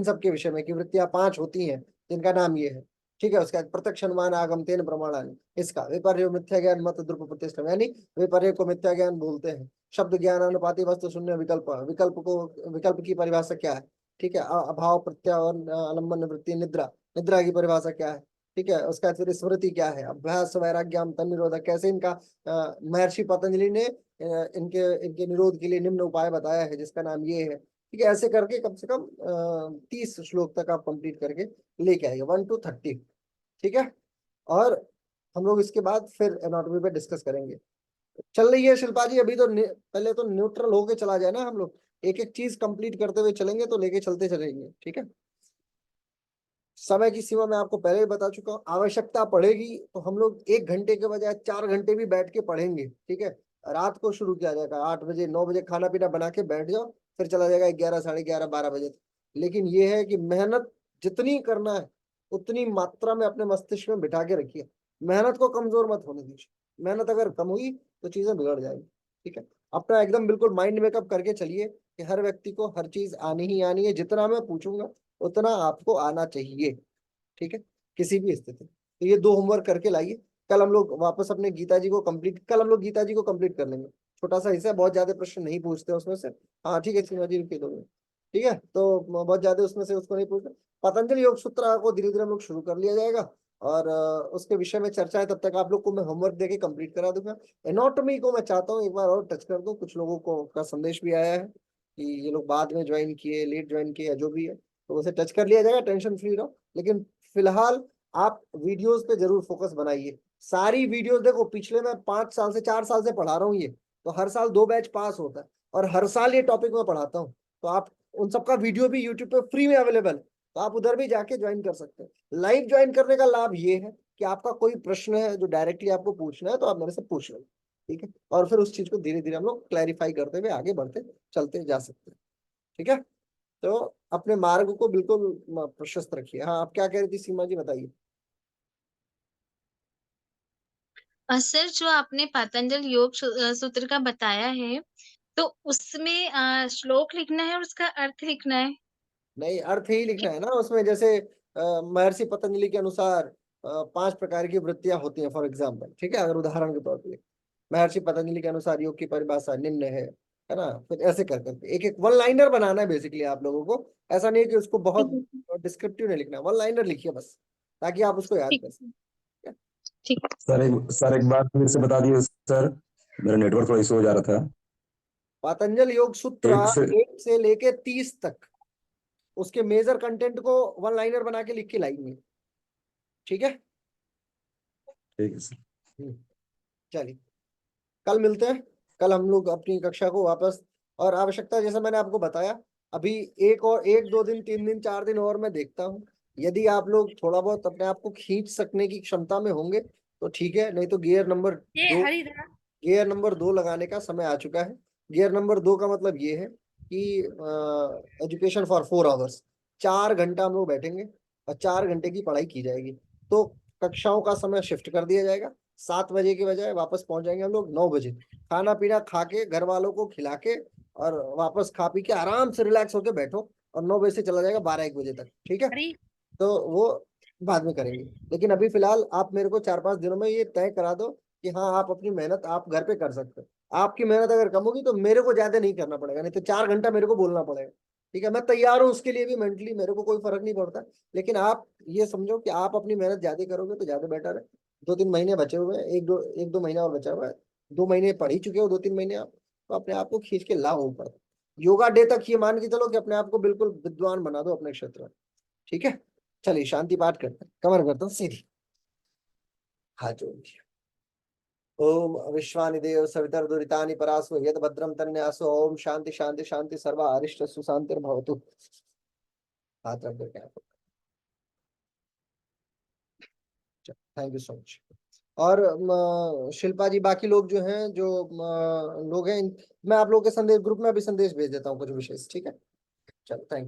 सब के विषय में कि वृत्तियां 5 होती हैं जिनका नाम ये है। ठीक है। उसका प्रत्यक्ष अनुमान आगम तेन प्रमाणानि, इसका विपर्य मिथ्या ज्ञान मत द्रुप प्रतिष्ठम, यानी विपर्य को मिथ्या ज्ञान बोलते हैं। शब्द ज्ञान अनुपाति वस्तु शून्य विकल्प, विकल्प की परिभाषा क्या है। ठीक है। अभाव प्रत्यय और आलम्बन निवृत्ति, निद्रा, निद्रा की परिभाषा क्या है। ठीक है। उसका फिर स्मृति क्या है, अभ्यास, वैराग्यम, तन निरोधक, कैसे इनका महर्षि पतंजलि ने इनके इनके निरोध के लिए निम्न उपाय बताया है जिसका नाम ये है। ठीक है। ऐसे करके कम से कम 30 श्लोक तक आप कंप्लीट करके लेके आइए 1 to 30। ठीक है। और हम लोग इसके बाद फिर एनाटॉमी पे डिस्कस करेंगे। चल रही है शिल्पा जी अभी तो पहले तो न्यूट्रल होके चला जाए ना, हम लोग एक एक चीज कंप्लीट करते हुए चलेंगे तो लेके चलते चलेंगे। ठीक है। समय की सीमा मैं आपको पहले ही बता चुका हूँ। आवश्यकता पड़ेगी तो हम लोग 1 घंटे के बजाय 4 घंटे भी बैठ के पढ़ेंगे। ठीक है। रात को शुरू किया जाएगा 8 बजे 9 बजे, खाना पीना बना के बैठ जाओ, फिर चला जाएगा 11 साढ़े 11 12 बजे तक। लेकिन ये है कि मेहनत जितनी करना है उतनी मात्रा में अपने मस्तिष्क में बिठा के रखिए। मेहनत को कमजोर मत होने दीजिए। मेहनत अगर कम हुई तो चीजें बिगड़ जाएंगी। ठीक है। अपना एकदम बिल्कुल माइंड मेकअप करके चलिए कि हर व्यक्ति को हर चीज आनी ही आनी है। जितना मैं पूछूंगा उतना आपको आना चाहिए। ठीक है। किसी भी स्थिति, तो ये 2 होमवर्क करके लाइए। कल हम लोग वापस अपने गीता जी को कंप्लीट कर लेंगे। छोटा सा हिस्सा, बहुत ज्यादा प्रश्न नहीं पूछते उसमें से। हाँ ठीक है सीमा जी, रुकिए 2 मिनट। ठीक है। तो बहुत ज्यादा उसमें से उसको नहीं पूछते। पतंजलि योग सूत्र को धीरे धीरे हम लोग शुरू कर लिया जाएगा और उसके विषय में चर्चा है। तब तक आप लोग को मैं होमवर्क देके कंप्लीट करा दूंगा। एनाटॉमी को मैं चाहता हूँ एक बार और टच कर दूं। कुछ लोगों को का संदेश भी आया है कि ये लोग बाद में ज्वाइन किए, लेट ज्वाइन किए या जो भी है, तो उसे टच कर लिया जाएगा, टेंशन फ्री रहो। लेकिन फिलहाल आप वीडियोस पे जरूर फोकस बनाइए। सारी वीडियोस देखो, पिछले मैं 5 साल से 4 साल से पढ़ा रहा हूँ ये, तो हर साल 2 बैच पास होता है और हर साल ये टॉपिक मैं पढ़ाता हूँ। तो आप उन सबका वीडियो भी यूट्यूब पे फ्री में अवेलेबल है, तो आप उधर भी जाके ज्वाइन कर सकते हैं। लाइव ज्वाइन करने का लाभ ये है कि आपका कोई प्रश्न है जो डायरेक्टली आपको पूछना है तो आप मेरे से पूछ लो। ठीक है। और फिर उस चीज को धीरे धीरे हम लोग क्लैरिफाई करते हुए आगे बढ़ते चलते जा सकते हैं। ठीक है। तो अपने मार्ग को बिल्कुल प्रशस्त रखिए। हाँ, आप क्या कह रही थी सीमा जी, बताइए। सर, जो आपने पतंजल योग सूत्र का बताया है, तो उसमें श्लोक लिखना है और उसका अर्थ लिखना है? नहीं, अर्थ ही लिखना है ना उसमें। जैसे महर्षि पतंजलि के अनुसार 5 प्रकार की वृत्तियां होती हैं फॉर एग्जाम्पल। ठीक है। अगर उदाहरण के तौर पे महर्षि पतंजलि के अनुसार योग की परिभाषा निम्न है ना। फिर ऐसे कर करके एक एक 1 लाइनर बनाना है बेसिकली आप लोगों को। ऐसा नहीं है कि उसको बहुत डिस्क्रिप्टिव नहीं लिखना, 1 लाइनर लिखिए बस, ताकि आप उसको याद कर सकें। ठीक। सर एक बार फिर से बता दिए सर, मेरा नेटवर्क थोड़ा इशू हो जा रहा था। पतंजलि योग सूत्र 1 से लेके 30 तक उसके मेजर कंटेंट को 1 लाइनर बना के लिख के लाएंगे। ठीक है। ठीक है सर। चलिए, कल मिलते हैं। कल हम लोग अपनी कक्षा को वापस, और आवश्यकता जैसा मैंने आपको बताया, अभी 1 2 दिन 3 दिन 4 दिन और मैं देखता हूँ। यदि आप लोग थोड़ा बहुत अपने आप को खींच सकने की क्षमता में होंगे तो ठीक है, नहीं तो गियर नंबर 2 लगाने का समय आ चुका है। गियर नंबर 2 का मतलब ये है कि एजुकेशन फॉर 4 आवर्स, 4 घंटा हम लोग बैठेंगे और 4 घंटे की पढ़ाई की जाएगी। तो कक्षाओं का समय शिफ्ट कर दिया जाएगा, 7 बजे के बजाय वापस पहुंच जाएंगे हम लोग 9 बजे, खाना पीना खा के घर वालों को खिला के और वापस खा पी के आराम से रिलैक्स होके बैठो, और 9 बजे से चला जाएगा 12-1 बजे तक, ठीक है। तो वो बाद में करेंगे, लेकिन अभी फिलहाल आप मेरे को 4-5 दिनों में ये तय करा दो कि हाँ आप अपनी मेहनत आप घर पे कर सकते हो। आपकी मेहनत अगर कम होगी तो मेरे को ज्यादा नहीं करना पड़ेगा, नहीं तो 4 घंटा मेरे को बोलना पड़ेगा, ठीक है। मैं तैयार हूँ उसके लिए भी, मेंटली मेरे को कोई फर्क नहीं पड़ता, लेकिन आप ये समझो कि आप अपनी मेहनत ज्यादा करोगे तो ज्यादा बेटर है। 2-3 महीने बचे हुए हैं, एक दो महीना और बचा हुआ है, 2 महीने पढ़ ही चुके हो, 2-3 महीने आप, तो अपने आप को खींच के लाओ ऊपर। योगा डे तक ये मान के चलो कि अपने आप को बिल्कुल विद्वान बना दो अपने क्षेत्र में, ठीक है। चलिए शांति पाठ करते हैं, कमर करता हूँ सीधी, हाथ जोड़ दिया। ओम विश्वानि देव सवितर दुरितानि परासु यद भद्रम तन्यासु। ओम शांति शांति शांति सर्व अरिष्ट सुशांतिर्भवतु। हाथ रख दो, थैंक यू सो मच। और शिल्पा जी, बाकी लोग जो हैं, जो लोग हैं, मैं आप लोगों के संदेश ग्रुप में अभी संदेश भेज देता हूँ कुछ विशेष, ठीक है। चलो थैंक यू।